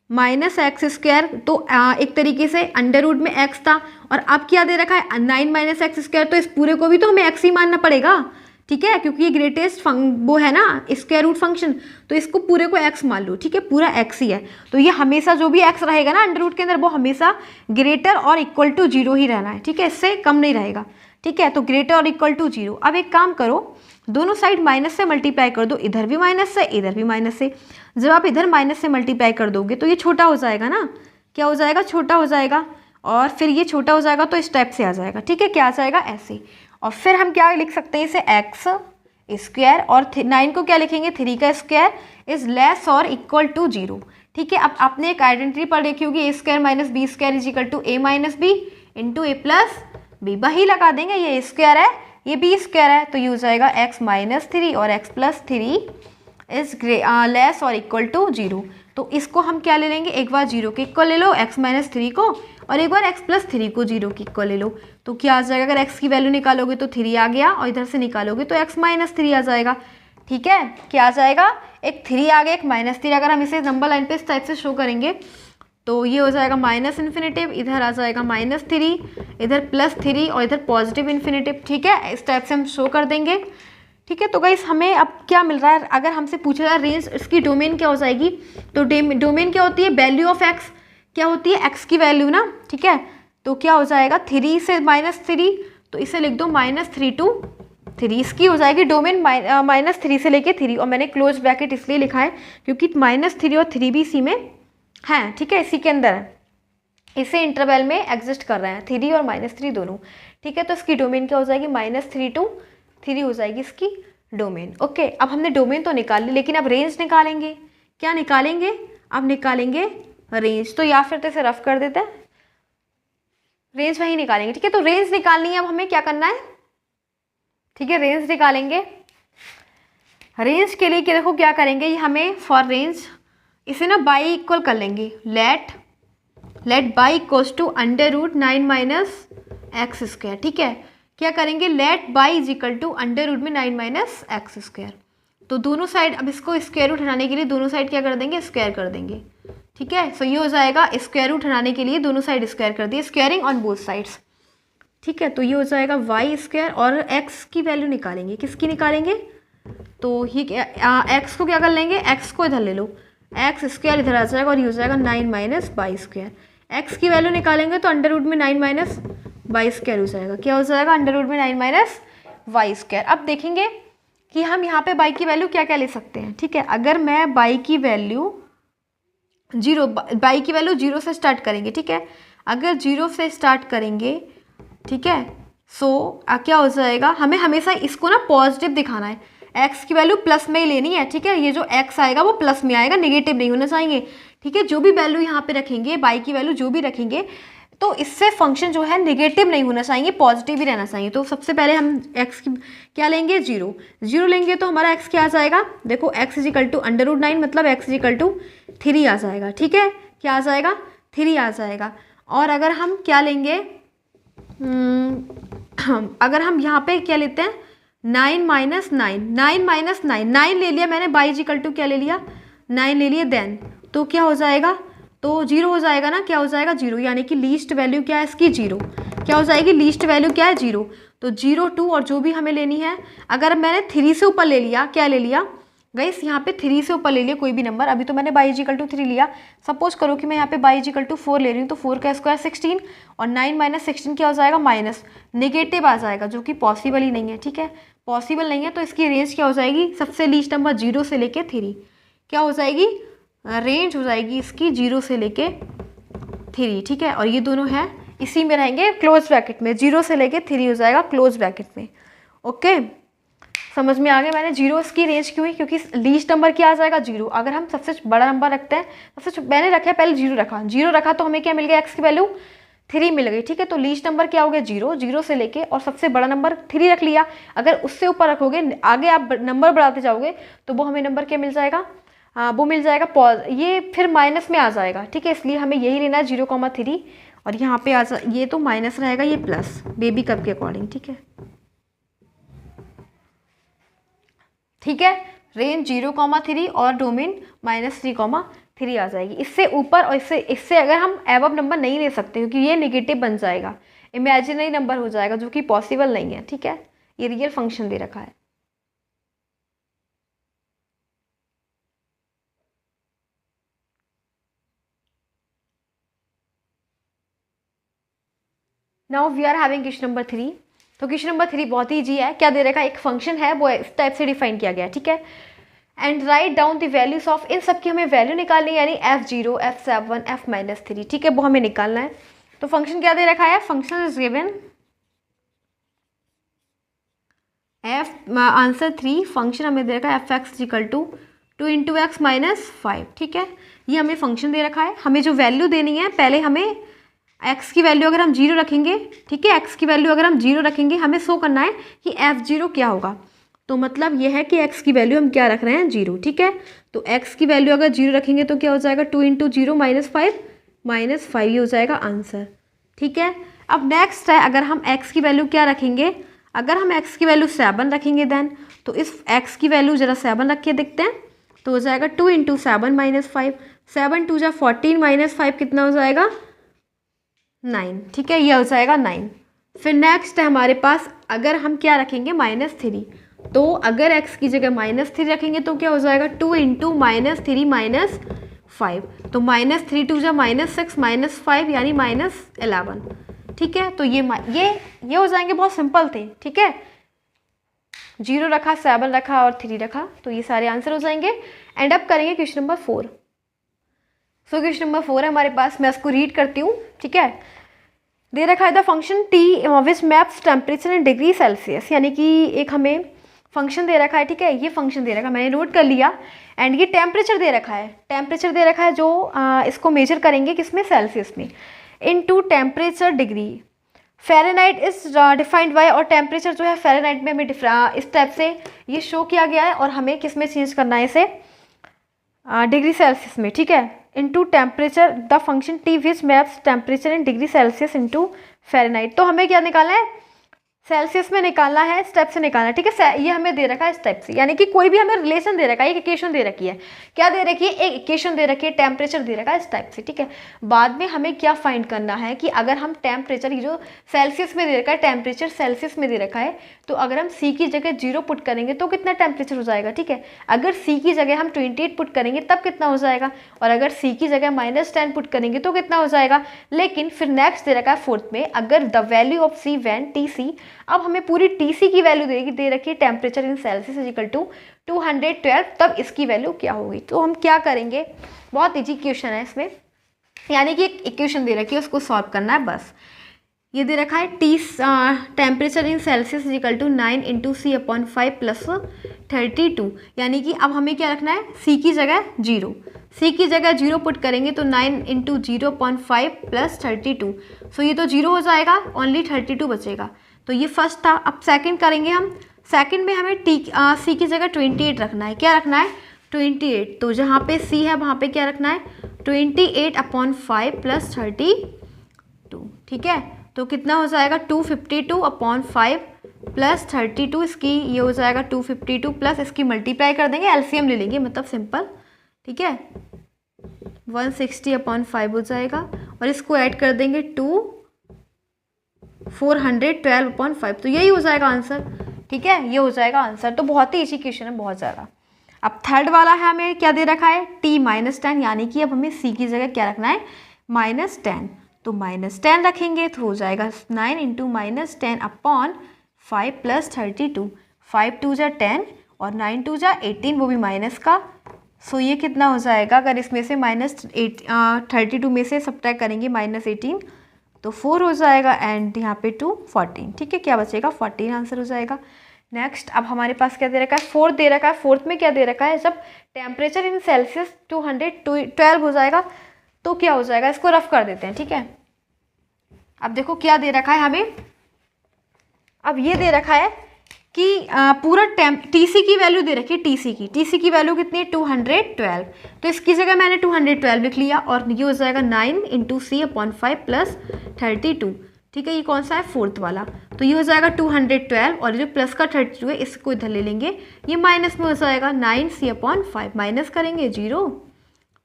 माइनस एक्स स्क्वायर, तो एक तरीके से अंडर रूट में x था और अब क्या दे रखा है 9 माइनस एक्स स्क्वायर, तो इस पूरे को भी तो हमें x ही मानना पड़ेगा। ठीक है, क्योंकि ये ग्रेटेस्ट वो है ना स्क्वायर रूट फंक्शन, तो इसको पूरे को x मान लो। ठीक है, पूरा x ही है, तो ये हमेशा जो भी x रहेगा ना अंडर रूट के अंदर वो हमेशा ग्रेटर और इक्वल टू 0 ही रहना है। ठीक है, इससे कम नहीं रहेगा। ठीक है, तो ग्रेटर और इक्वल टू 0। अब एक काम करो, दोनों साइड माइनस से मल्टीप्लाई कर दो, इधर भी माइनस से इधर भी माइनस से। जब आप इधर माइनस से मल्टीप्लाई कर दोगे तो ये छोटा हो जाएगा ना, क्या हो जाएगा, छोटा हो जाएगा, और फिर ये छोटा हो जाएगा तो इस टाइप से आ जाएगा। ठीक है, क्या आ जाएगा, ऐसे। और फिर हम क्या लिख सकते हैं इसे, एक्स स्क्वायर और 9 को क्या लिखेंगे, 3 का स्क्वायर इज लेस और इक्वल टू 0। ठीक है, अब आपने एक आइडेंटिटी पढ़ रखी होगी, a square minus b square is equal to a minus b into a plus b. वही लगा देंगे, ये स्क्वायर है ये बी स्क्वायर है, तो ये हो जाएगा x माइनस 3 और x प्लस 3 इज लेस और इक्वल टू 0। तो इसको हम क्या ले लेंगे, एक बार 0 के इक्वल ले लो x माइनस 3 को, और एक बार x प्लस 3 को 0 के इक्वल ले लो। तो क्या आ जाएगा, अगर x की वैल्यू निकालोगे तो 3 आ गया, और इधर से निकालोगे तो x माइनस 3 आ जाएगा। ठीक है, क्या आ जाएगा, एक 3 आ गया, एक माइनस 3। अगर हम इसे नंबर लाइन पे इस टाइप से शो करेंगे तो ये हो जाएगा माइनस इन्फिनेटिव, इधर आ जाएगा माइनस 3, इधर प्लस 3 और इधर पॉजिटिव इन्फिनेटिव। ठीक है, इस टाइप से हम शो कर देंगे। ठीक है, तो गाइस हमें अब क्या मिल रहा है, अगर हमसे पूछा जाए रेंज, इसकी डोमेन क्या हो जाएगी, तो डोमेन क्या होती है, वैल्यू ऑफ एक्स, क्या होती है एक्स की वैल्यू ना। ठीक है, तो क्या हो जाएगा 3 से माइनस 3, तो इसे लिख दो -3 to 3, इसकी हो जाएगी डोमेन -3 से लेके 3। और मैंने क्लोज ब्रैकेट इसलिए लिखा है क्योंकि -3 और 3 भी इसी में है। ठीक है, इसी के अंदर है, इसे इंटरवल में एग्जिस्ट कर रहे हैं 3 और -3 दोनों। ठीक है, तो इसकी डोमेन क्या हो जाएगी, -3 to 3 हो जाएगी इसकी डोमेन। ओके, अब हमने डोमेन तो निकाल ली, लेकिन अब रेंज निकालेंगे। क्या निकालेंगे, अब निकालेंगे रेंज। तो या फिर तो इसे रफ कर देते हैं, रेंज वही निकालेंगे। ठीक है, तो रेंज निकालनी है, अब हमें क्या करना है। ठीक है, रेंज निकालेंगे। रेंज के लिए क्या, देखो क्या करेंगे, ये हमें फॉर रेंज इसे ना बाई इक्वल कर लेंगे, let y equals to under root 9 minus x square. ठीक है, क्या करेंगे, let y is equal to under root में 9 माइनस एक्स स्क्वायर। तो दोनों साइड, अब इसको स्क्वायर रूट हटाने के लिए दोनों साइड क्या कर देंगे, स्क्वायर कर देंगे। ठीक है, सो ये हो जाएगा, स्क्वायर रूट हटाने के लिए दोनों साइड स्क्वायर कर दिए, स्क्वायरिंग ऑन बोथ साइड्स। ठीक है, तो ये हो जाएगा वाई स्क्वायर, और एक्स की वैल्यू निकालेंगे, किसकी निकालेंगे, तो ये एक्स को क्या कर लेंगे, एक्स को इधर ले लो, एक्स स्क्वायर इधर आ जाएगा, और ये हो जाएगा 9 माइनस बाई स्क्वायर। एक्स की वैल्यू निकालेंगे तो अंडर रूट में 9 माइनस वाई स्क्वायर हो जाएगा, क्या हो जाएगा, अंडर रूट में 9 माइनस वाई स्क्वायर। अब देखेंगे कि हम यहाँ पे बाई की वैल्यू क्या क्या ले सकते हैं। ठीक है, अगर मैं बाई की वैल्यू 0 से स्टार्ट करेंगे। ठीक है, अगर 0 से स्टार्ट करेंगे, ठीक है, सो क्या हो जाएगा, हमें हमेशा इसको ना पॉजिटिव दिखाना है, एक्स की वैल्यू प्लस में ही लेनी है। ठीक है, ये जो एक्स आएगा वो प्लस में आएगा, नेगेटिव नहीं होना चाहिए। ठीक है, जो भी वैल्यू यहाँ पे रखेंगे, बाई की वैल्यू जो भी रखेंगे, तो इससे फंक्शन जो है नेगेटिव नहीं होना चाहिए, पॉजिटिव ही रहना चाहिए। तो सबसे पहले हम एक्स की क्या लेंगे, 0 लेंगे, तो हमारा एक्स क्या आ जाएगा, देखो x is equal to under root 9, मतलब एक्स इज इक्वल टू 3 आ जाएगा। ठीक है, क्या आ जाएगा, 3 आ जाएगा। और अगर हम क्या लेंगे, अगर हम यहाँ पे क्या लेते हैं, 9 माइनस 9 ले लिया मैंने, बाई इज इक्वल टू क्या ले लिया, 9 ले लिया, देन तो क्या हो जाएगा, तो 0 हो जाएगा ना, क्या हो जाएगा 0, यानी कि लीस्ट वैल्यू क्या है इसकी 0, क्या हो जाएगी, लीस्ट वैल्यू क्या है 0। तो 0 2 और जो भी हमें लेनी है, अगर मैंने 3 से ऊपर ले लिया, क्या ले लिया गाइस, यहाँ पे 3 से ऊपर ले लिया कोई भी नंबर, अभी तो मैंने बाई इज इक्वल टू 3 लिया। सपोज करो कि मैं यहाँ पे बाई इज इक्वल टू 4 ले रही हूँ, तो 4 का स्क्वायर 16 और 9 माइनस 16 क्या हो जाएगा, माइनस, नेगेटिव आ जाएगा, जो कि पॉसिबल ही नहीं है। ठीक है, पॉसिबल नहीं है, तो इसकी रेंज क्या हो जाएगी, सबसे लीस्ट नंबर 0 से लेके 3, क्या हो जाएगी, रेंज हो जाएगी इसकी 0 से लेके 3। ठीक है, और ये दोनों हैं इसी में रहेंगे क्लोज ब्रैकेट में, 0 से लेके 3 हो जाएगा क्लोज ब्रैकेट में। ओके, समझ में आ गया, मैंने 0 की रेंज क्यों हुई, क्योंकि लीस्ट नंबर क्या आ जाएगा 0। अगर हम सबसे बड़ा नंबर रखते हैं, सबसे मैंने रखा है पहले 0 रखा तो हमें क्या मिल गया, एक्स की वैल्यू 3 मिल गई, ठीक है। तो लीस्ट नंबर क्या हो गया 0, 0 से लेके और सबसे बड़ा नंबर 3 रख लिया। अगर उससे ऊपर रखोगे, आगे आप नंबर बढ़ाते जाओगे तो वो हमें नंबर क्या मिल जाएगा, वो मिल जाएगा ये फिर माइनस में आ जाएगा, ठीक है। इसलिए हमें यही लेना है 0,3 और यहाँ पे ये तो माइनस रहेगा, ये प्लस बेबी कप के अकॉर्डिंग, ठीक है। ठीक है, रेंज 0,3 और डोमेन -3,3 आ जाएगी। इससे ऊपर और इससे अगर हम एबव नंबर नहीं ले सकते क्योंकि ये नेगेटिव बन जाएगा, इमेजिनरी नंबर हो जाएगा जो कि पॉसिबल नहीं है, ठीक है। ये रियल फंक्शन दे रखा है। Now we are having question number 3। तो क्वेश्चन नंबर 3 बहुत ही ईजी है। क्या दे रखा है, एक फंक्शन है वो इस टाइप से डिफाइन किया गया है, ठीक है। And write down the values of, इन सब की हमें वैल्यू निकालनी है, यानी F0, F7, F-3, ठीक है, वो हमें निकालना है। तो फंक्शन क्या दे रखा है, function is given answer 3, function हमें दे रखा है fx = 2 × x - 5, ठीक है। ये हमें फंक्शन दे रखा है। हमें जो वैल्यू देनी है, पहले हमें x की वैल्यू अगर हम 0 रखेंगे, ठीक है, x की वैल्यू अगर हम 0 रखेंगे, हमें शो करना है कि F0 क्या होगा। तो मतलब यह है कि x की वैल्यू हम क्या रख रहे हैं 0, ठीक है। तो x की वैल्यू अगर 0 रखेंगे तो क्या हो जाएगा 2 × 0 - 5 ये हो जाएगा आंसर, ठीक है। अब नेक्स्ट है, अगर हम x की वैल्यू क्या रखेंगे, अगर हम x की वैल्यू 7 रखेंगे देन, तो इस x की वैल्यू जरा 7 रख के देखते हैं, तो हो जाएगा 2 × 7 - 5, 7 2 = 14 - 5 कितना हो जाएगा 9, ठीक है, ये हो जाएगा 9। फिर नेक्स्ट है हमारे पास, अगर हम क्या रखेंगे -3, तो अगर x की जगह -3 रखेंगे तो क्या हो जाएगा 2 × -3 - 5, तो -3 2 = -6 - 5 यानी -11, ठीक है। तो ये हो जाएंगे, बहुत सिंपल थे, ठीक है। 0 रखा, 7 रखा और 3 रखा, तो ये सारे आंसर हो जाएंगे। एंड अप करेंगे question number 4। So question number 4 है हमारे पास, मैं इसको रीड करती हूँ, ठीक है। दे रखा है the function t which maps temperature in degree Celsius, यानी कि एक हमें फंक्शन दे रखा है, ठीक है। ये फंक्शन दे रखा है, मैंने नोट कर लिया। एंड ये टेम्परेचर दे रखा है, टेम्परेचर दे रखा है जो इसको मेजर करेंगे किसमें, सेल्सियस में, into temperature degree. Fahrenheit is defined by, और टेम्परेचर जो है फ़ारेनहाइट में हमें इस टाइप से ये शो किया गया है, और हमें किस में चेंज करना है इसे, डिग्री सेल्सियस में, ठीक है। Into temperature the function t which maps temperature in degree Celsius into Fahrenheit. तो हमें क्या निकालना है, सेल्सियस में निकालना है, स्टेप से निकालना है, ठीक है। ये हमें दे रखा है स्टेप से, यानी कि कोई भी हमें रिलेशन दे रखा है, एक इक्वेशन दे रखी है। क्या दे रखी है, एक इक्वेशन दे रखी है, टेम्परेचर दे रखा है इस टाइप से, ठीक है। बाद में हमें क्या फाइंड करना है कि अगर हम टेम्परेचर, जो सेल्सियस में दे रखा है, टेम्परेचर सेल्सियस में दे रखा है, तो अगर हम c की जगह 0 पुट करेंगे तो कितना टेम्परेचर हो जाएगा, ठीक है। अगर c की जगह हम 28 पुट करेंगे तब कितना हो जाएगा, और अगर c की जगह -10 पुट करेंगे तो कितना हो जाएगा। लेकिन फिर नेक्स्ट दे रखा है 4th में, अगर the value of c when Tc, अब हमें पूरी Tc की वैल्यू दे रखी है, टेम्परेचर इन सेल्सियस = 212, तब इसकी वैल्यू क्या होगी। तो हम क्या करेंगे, बहुत इजी क्वेश्चन है इसमें, यानी कि एक इक्वेशन दे रखी है, उसको सॉल्व करना है बस। ये दे रखा है टेम्परेचर इन सेल्सियस = 9 × c/5 + 32, यानी कि अब हमें क्या रखना है, c की जगह 0, c की जगह 0 पुट करेंगे तो 9 × 0.5 + 32, सो ये तो 0 हो जाएगा, ओनली 32 बचेगा। तो ये फर्स्ट था। अब सेकंड करेंगे हम, सेकंड में हमें c की जगह 28 रखना है। क्या रखना है 28, तो जहाँ पे c है वहाँ पे क्या रखना है 28/5 + 32, ठीक है। तो कितना हो जाएगा 252/5 + 32, इसकी ये हो जाएगा 252 प्लस इसकी मल्टीप्लाई कर देंगे, एलसीएम ले लेंगे, मतलब सिंपल, ठीक है, 160/5 हो जाएगा, और इसको ऐड कर देंगे 412/5, तो यही हो जाएगा आंसर, ठीक है, ये हो जाएगा आंसर। तो बहुत ही इजी क्वेश्चन है, बहुत ज़्यादा। अब थर्ड वाला है, हमें क्या दे रखा है t -10, यानी कि अब हमें c की जगह क्या रखना है -10, तो -10 रखेंगे तो हो जाएगा 9 × -10/5 + 32, 5 2 = 10 और 9 2 = 18, वो भी माइनस का। सो ये कितना हो जाएगा, अगर इसमें से -32 में से सब्ट्रैक्ट करेंगे -18, तो 4 हो जाएगा, एंड यहाँ पे 2 14, ठीक है, क्या बचेगा 14 आंसर हो जाएगा। नेक्स्ट अब हमारे पास क्या दे रखा है, 4th दे रखा है। 4th में क्या दे रखा है, जब टेम्परेचर इन सेल्सियस 212 हो जाएगा तो क्या हो जाएगा, इसको रफ कर देते हैं, ठीक है। अब देखो क्या दे रखा है हमें, अब ये दे रखा है कि पूरा टीसी की वैल्यू दे रखी है, टीसी की वैल्यू कितनी है 212, तो इसकी जगह मैंने 212 लिख लिया और ये हो जाएगा 9 × C/5 प्लस 32, ठीक है, ये कौन सा है, फोर्थ वाला, तो ये हो जाएगा 212 और ये जो प्लस का 32 है इसको इधर ले लेंगे, ये माइनस में हो जाएगा 9C/5, माइनस करेंगे 0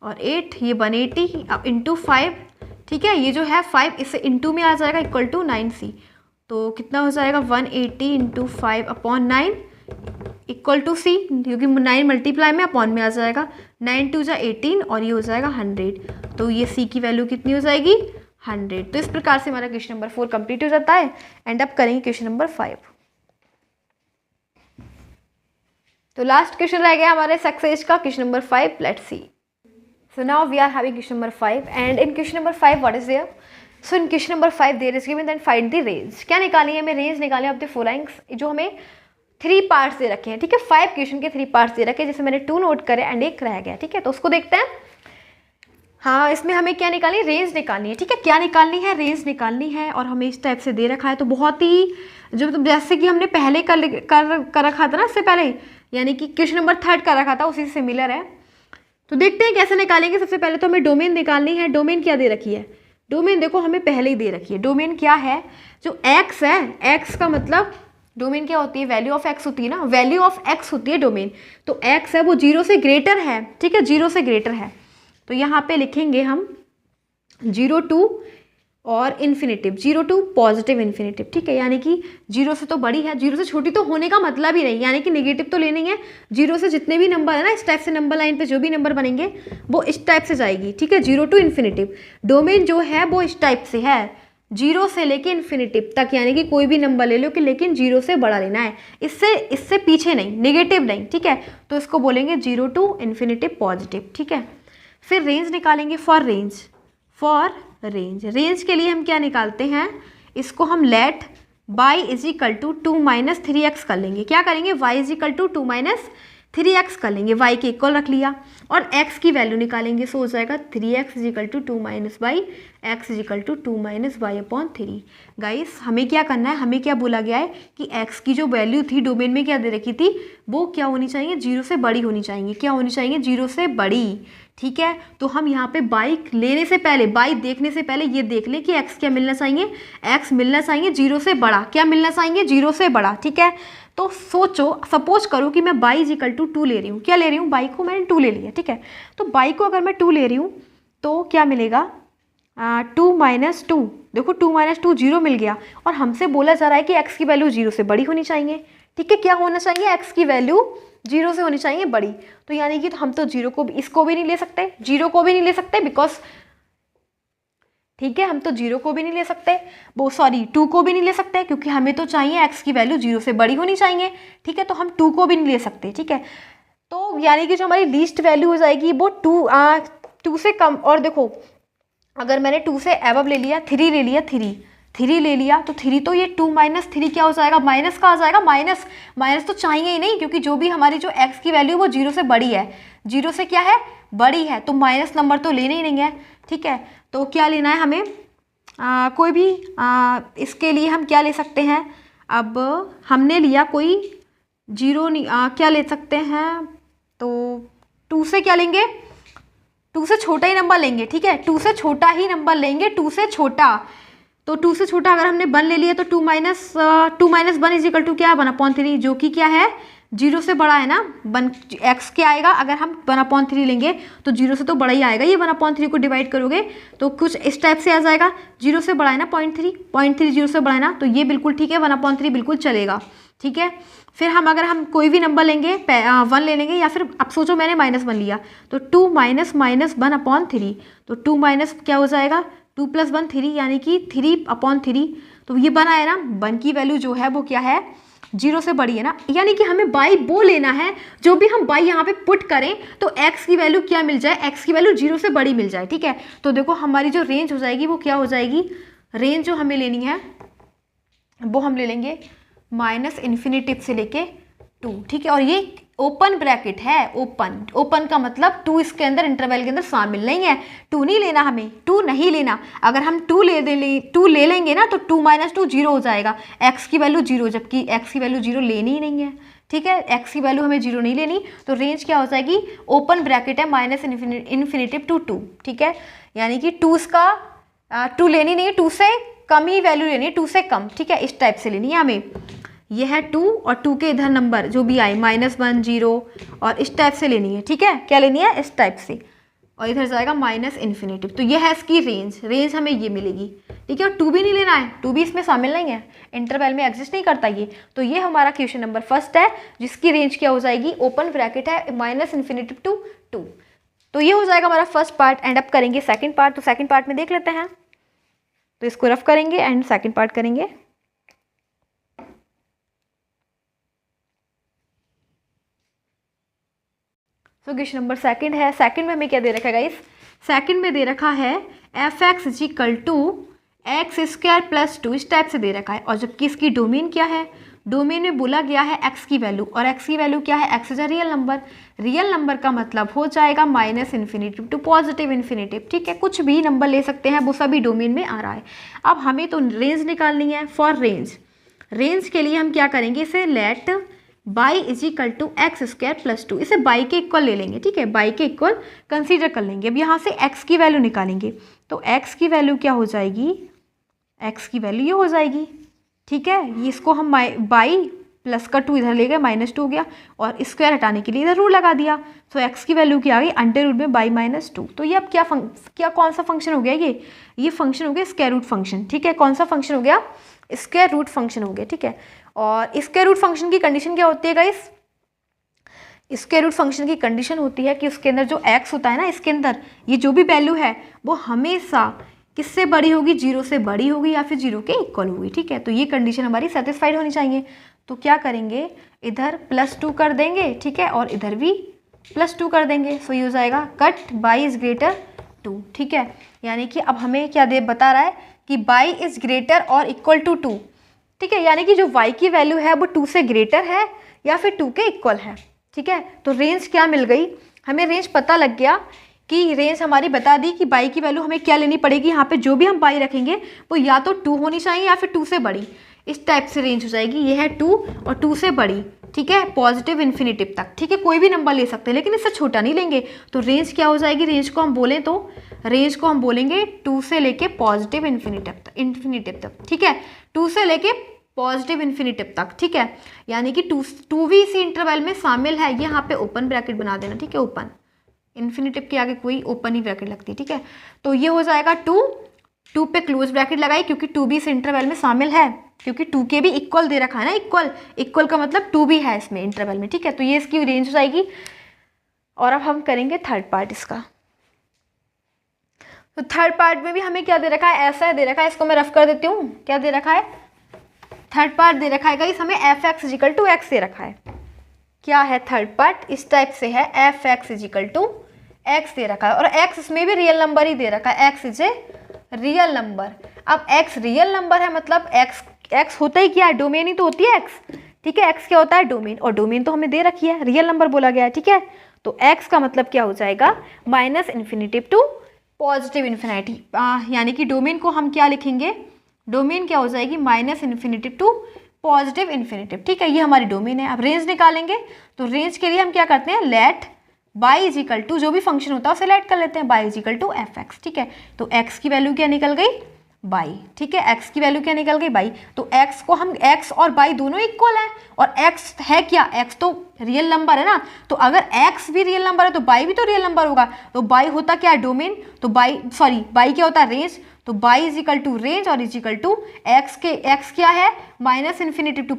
और 8, ये 180 अब इंटू 5, ठीक है, ये जो है 5 इससे इंटू में आ जाएगा इक्वल टू 9C, तो कितना हो जाएगा 180 × 5/9 इक्वल टू C, क्योंकि 9 मल्टीप्लाई में अपॉन में आ जाएगा, 9 × 2 = 18 और ये हो जाएगा 100, तो ये C की वैल्यू कितनी हो जाएगी 100। तो इस प्रकार से हमारा क्वेश्चन नंबर 4 कंप्लीट हो जाता है। एंड अप करेंगे क्वेश्चन नंबर 5। तो लास्ट क्वेश्चन रह गया हमारे सक्सेस का, question number 5, let's see. So now we are having question number 5 and in question number 5 what is there? So in question number 5 there is given then find the range। क्या निकाली है हमें, range निकाली है of the following, जो हमें 3 parts दे रखे हैं, ठीक है, 5 क्वेश्चन के 3 पार्ट्स दे रखे हैं, जैसे मैंने 2 नोट करे एंड 1 रह गया, ठीक है, तो उसको देखते हैं। हाँ, इसमें हमें क्या निकालनी है, रेंज निकालनी है, ठीक है, क्या निकालनी है, रेंज निकालनी है और हमें इस टाइप से दे रखा है, तो बहुत ही जो मतलब जैसे कि हमने पहले कर रखा था ना इससे पहले, यानी कि क्वेश्चन नंबर 3 कर रखा था उसी से सिमिलर है। तो देखते हैं कैसे निकालेंगे। सबसे पहले तो हमें डोमेन निकालनी है। डोमेन क्या दे रखी है, डोमेन देखो हमें पहले ही दे रखी है। डोमेन क्या है, जो x है, x का मतलब डोमेन क्या होती है, वैल्यू ऑफ x होती है ना, वैल्यू ऑफ x होती है डोमेन, तो x है वो 0 से ग्रेटर है, ठीक है, 0 से ग्रेटर है, तो यहाँ पे लिखेंगे हम 0 to और इन्फिनेटिव, 0 to पॉजिटिव इन्फिनेटिव, ठीक है, यानी कि 0 से तो बड़ी है, 0 से छोटी तो होने का मतलब ही नहीं, यानी कि नेगेटिव तो लेनी है, 0 से जितने भी नंबर है ना इस टाइप से नंबर लाइन पे जो भी नंबर बनेंगे वो इस टाइप से जाएगी, ठीक है, 0 to इन्फिनेटिव। डोमेन जो है वो इस टाइप से है, 0 से लेके इन्फिनेटिव तक, यानी कि कोई भी नंबर ले लो कि लेकिन 0 से बड़ा लेना है, इससे पीछे नहीं, नेगेटिव नहीं, ठीक है, तो इसको बोलेंगे 0 to इन्फिनेटिव पॉजिटिव, ठीक है। फिर रेंज निकालेंगे, फॉर रेंज, रेंज के लिए हम क्या निकालते हैं, इसको हम लेट y = 2 - 3x कर लेंगे। क्या करेंगे, y = 2 - 3x कर लेंगे, y के इक्वल रख लिया और x की वैल्यू निकालेंगे, सो हो जाएगा 3x = 2 - y, x = 2 - y/3। Guys हमें क्या करना है, हमें क्या बोला गया है कि x की जो वैल्यू थी डोमेन में क्या दे रखी थी, वो क्या होनी चाहिए, 0 से बड़ी होनी चाहिए, क्या होनी चाहिए, 0 से बड़ी, ठीक है। तो हम यहाँ पे बाइक लेने से पहले, बाइक देखने से पहले ये देख लें कि x क्या मिलना चाहिए, x मिलना चाहिए 0 से बड़ा, क्या मिलना चाहिए, 0 से बड़ा, ठीक है। तो सोचो, सपोज करो कि मैं y = 2 ले रही हूँ, क्या ले रही हूँ, बाइक को मैंने 2 ले लिया, ठीक है, तो बाइक को अगर मैं 2 ले रही हूँ तो क्या मिलेगा, 2 - 2, देखो 2 - 2 0 मिल गया, और हमसे बोला जा रहा है कि x की वैल्यू 0 से बड़ी होनी चाहिए, ठीक है, क्या होना चाहिए, x की वैल्यू 0 से होनी चाहिए बड़ी, तो यानी कि तो हम तो 0 को भी, इसको भी नहीं ले सकते, 0 को भी नहीं ले सकते, बिकॉज, ठीक है, हम तो 0 को भी नहीं ले सकते, वो सॉरी 2 को भी नहीं ले सकते, क्योंकि हमें तो चाहिए x की वैल्यू 0 से बड़ी होनी चाहिए, ठीक है, तो हम 2 को भी नहीं ले सकते, ठीक है, तो यानी कि जो हमारी लीस्ट वैल्यू हो जाएगी वो 2 से कम। और देखो अगर मैंने 2 से एबव ले लिया, 3 ले लिया, 3 ले लिया, तो 3 तो ये 2 - 3 क्या हो जाएगा, माइनस का आ जाएगा, माइनस तो चाहिए ही नहीं, क्योंकि जो भी हमारी जो x की वैल्यू वो 0 से बड़ी है, 0 से क्या है, बड़ी है, तो माइनस नंबर तो लेने ही नहीं है, ठीक है। तो क्या लेना है हमें, कोई भी इसके लिए हम क्या ले सकते हैं, अब हमने लिया कोई 0 नहीं, क्या ले सकते हैं, तो 2 से क्या लेंगे, 2 से छोटा ही नंबर लेंगे, ठीक है, 2 से छोटा ही नंबर लेंगे, 2 से छोटा, तो 2 से छोटा अगर हमने 1 ले लिया तो 2 - 1 = क्या, 1/3, जो कि क्या है, 0 से बड़ा है ना, 1 x क्या आएगा, अगर हम 1/3 लेंगे तो 0 से तो बड़ा ही आएगा, ये 1/3 को डिवाइड करोगे तो कुछ इस टाइप से आ जाएगा, 0 से बड़ा है ना 0.3 0 से बड़ा है ना, तो ये बिल्कुल ठीक है, 1/3 बिल्कुल चलेगा, ठीक है। फिर अगर हम कोई भी नंबर लेंगे, 1 ले लेंगे, या फिर अब सोचो मैंने -1 लिया, तो 2 - 1/3, तो 2 माइनस क्या हो जाएगा, 2 + 1 3, यानी कि 3/3, तो ये बना है ना, 1 की वैल्यू जो है वो क्या है, 0 से बड़ी है ना, यानी कि हमें बाई वो लेना है, जो भी हम बाई यहाँ पे पुट करें तो x की वैल्यू क्या मिल जाए, x की वैल्यू 0 से बड़ी मिल जाए, ठीक है। तो देखो हमारी जो रेंज हो जाएगी वो क्या हो जाएगी, रेंज जो हमें लेनी है वो हम ले लेंगे -∞ से लेके 2, ठीक है, और ये ओपन ब्रैकेट है, ओपन, ओपन का मतलब 2 इसके अंदर इंटरवल के अंदर शामिल नहीं है। 2 नहीं लेना, हमें 2 नहीं लेना। अगर हम 2 ले लेंगे ना तो 2 - 2 0 हो जाएगा, x की वैल्यू 0, जबकि x की वैल्यू 0 लेनी ही नहीं है। ठीक है, x की वैल्यू हमें 0 नहीं लेनी, तो रेंज क्या हो जाएगी, ओपन ब्रैकेट है -इन्फिनिटी टू 2। ठीक है, यानी कि 2 का 2 लेनी नहीं, 2 से कम ही वैल्यू लेनी है, 2 से कम। ठीक है, इस टाइप से लेनी है हमें। ये है 2 और 2 के इधर नंबर जो भी आए -1 0 और इस टाइप से लेनी है। ठीक है, क्या लेनी है, इस टाइप से, और इधर जाएगा -इन्फिनिटी। तो ये है इसकी रेंज, रेंज हमें ये मिलेगी। ठीक है, और 2 भी नहीं लेना है, 2 भी इसमें शामिल नहीं है, इंटरवल में एग्जिस्ट नहीं करता ये। तो ये हमारा क्वेश्चन नंबर फर्स्ट है, जिसकी रेंज क्या हो जाएगी, ओपन ब्रैकेट है -इन्फिनिटी टू 2। तो ये हो जाएगा हमारा फर्स्ट पार्ट। एंड अप करेंगे सेकंड पार्ट, तो सेकंड पार्ट में देख लेते हैं। तो इसको रफ करेंगे एंड सेकंड पार्ट करेंगे। सो क्वेश्चन नंबर सेकंड है। सेकंड में हमें क्या दे रखा है गाइस, सेकंड में दे रखा है f(x) = x² + 2, इस टाइप से दे रखा है। और जबकि इसकी डोमेन क्या है, डोमेन में बोला गया है x की वैल्यू, और x की वैल्यू क्या है, x is a real number. Real number का मतलब हो जाएगा -इन्फिनिटी टू +इन्फिनिटी। ठीक है, कुछ भी नंबर ले सकते हैं, वो सभी डोमेन में आ रहा है। अब हमें तो रेंज निकालनी है। फॉर रेंज, रेंज के लिए हम क्या करेंगे, इसे लेट y = x² + 2, इसे y के इक्वल ले लेंगे। ठीक है, y के इक्वल कंसीडर कर लेंगे। अब यहाँ से x की वैल्यू निकालेंगे, तो x की वैल्यू क्या हो जाएगी, x की वैल्यू ये हो जाएगी। ठीक है, ये इसको हम y प्लस का 2 इधर ले गए, -2 हो गया, और स्क्वायर हटाने के लिए इधर रूल लगा दिया। सो x की वैल्यू क्या आ गई, अंडर रूट में y - 2। तो ये अब क्या कौन सा फंक्शन हो गया, ये फंक्शन हो गया स्क्वायर रूट फंक्शन। ठीक है, कौन सा फंक्शन हो गया, स्क्वायर रूट फंक्शन हो गया। ठीक है, और स्क्वायर रूट फंक्शन की कंडीशन क्या होती है गाइस, स्क्वायर रूट फंक्शन की कंडीशन होती है कि उसके अंदर जो x होता है ना, इसके अंदर ये जो भी वैल्यू है वो हमेशा किससे बड़ी होगी, 0 से बड़ी होगी या फिर 0 के इक्वल होगी। ठीक है, तो ये कंडीशन हमारी सेटिस्फाइड होनी चाहिए। तो क्या करेंगे, इधर +2 कर देंगे। ठीक है, और इधर भी +2 कर देंगे। सो ये हो जाएगा कट y > 2। ठीक है, यानी कि अब हमें क्या बता रहा है कि y > 2। ठीक है, यानी कि जो y की वैल्यू है वो 2 से ग्रेटर है या फिर 2 के इक्वल है। ठीक है, तो रेंज क्या मिल गई, हमें रेंज पता लग गया कि रेंज हमारी बता दी कि y की वैल्यू हमें क्या लेनी पड़ेगी। यहाँ पे जो भी हम y रखेंगे वो या तो 2 होनी चाहिए या फिर 2 से बड़ी, इस टाइप से रेंज हो जाएगी। ये है 2 और 2 से बड़ी। ठीक है, +इन्फिनिटी तक। ठीक है, कोई भी नंबर ले सकते हैं, लेकिन इससे छोटा नहीं लेंगे। तो रेंज क्या हो जाएगी, रेंज को हम बोलें तो रेंज को हम बोलेंगे 2 से लेके +इन्फिनिटी तक। ठीक है, 2 से लेके +इन्फिनिटी तक। ठीक है, यानी कि 2 भी इसी इंटरवल में शामिल है। ये यहाँ पे ओपन ब्रैकेट बना देना। ठीक है, ओपन, इन्फिनिटी के आगे कोई ओपन ही ब्रैकेट लगती है। ठीक है, तो ये हो जाएगा 2 पे क्लोज ब्रैकेट लगाई, क्योंकि 2 भी इस इंटरवल में शामिल है, क्योंकि 2 के भी इक्वल दे रखा है ना, इक्वल का मतलब 2 भी है इसमें इंटरवल में। ठीक है, तो ये इसकी रेंज हो जाएगी। और अब हम करेंगे थर्ड पार्ट इसका। तो थर्ड पार्ट में भी हमें क्या दे रखा है, ऐसा दे रखा है, इसको मैं रफ कर देती हूँ। क्या दे रखा है, थर्ड पार्ट दे रखा है गाइस हमें f(x) = x दे रखा है। क्या है थर्ड पार्ट, इस टाइप से है, f(x) = x दे रखा है, और x इसमें भी रियल नंबर ही दे रखा है, x is a real number. अब x रियल नंबर है, मतलब x होता ही क्या है, डोमेन ही तो होती है x। ठीक है, x क्या होता है, डोमेन, और डोमेन तो हमें दे रखी है, रियल नंबर बोला गया है। ठीक है, तो x का मतलब क्या हो जाएगा, -इन्फिनिटी टू +इन्फिनिटी, यानी कि डोमेन को हम क्या लिखेंगे, डोमेन क्या हो जाएगी, -इन्फिनिटी टू +इन्फिनिटी। ठीक है, ये हमारी डोमेन है। अब रेंज निकालेंगे, तो रेंज के लिए हम क्या करते हैं, लेट y = जो भी फंक्शन होता है उसे लेट कर लेते हैं, y = f(x). ठीक है, तो x की वैल्यू क्या निकल गई, y। ठीक है, x की वैल्यू क्या निकल गई, y। तो x को हम, x और y दोनों इक्वल है, और x है क्या, x तो रियल नंबर है ना, तो अगर x भी रियल नंबर है तो y भी तो रियल नंबर होगा। तो y होता क्या है, डोमेन, तो y क्या होता है, रेंज। तो y = रेंज और x क्या है, -इन्फिनिटी टू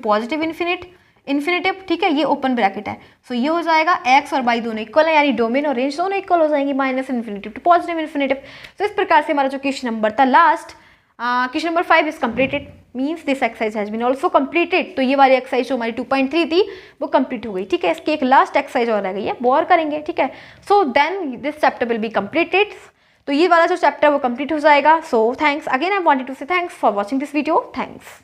+इन्फिनिटी। ठीक है, ये ओपन ब्रैकेट है। सो ये हो जाएगा x और y दोनों इक्वल है, यानी डोमेन और रेंज दोनों इक्वल हो जाएंगी, -इन्फिनिटी टू +इन्फिनिटी। तो इस प्रकार से हमारा जो क्वेश्चन नंबर था last, question number 5 is completed, means this exercise has been also completed. तो ये वाली एक्सरसाइज जो हमारी 2.3 थी वो कंप्लीट हो गई। ठीक है, इसकी एक लास्ट एक्सरसाइज और रह गई है, वो और करेंगे। ठीक है, so then this chapter will be completed. तो ये वाला जो चैप्टर वो कंप्लीट हो जाएगा। So thanks again, I wanted to say thanks for watching this video. Thanks.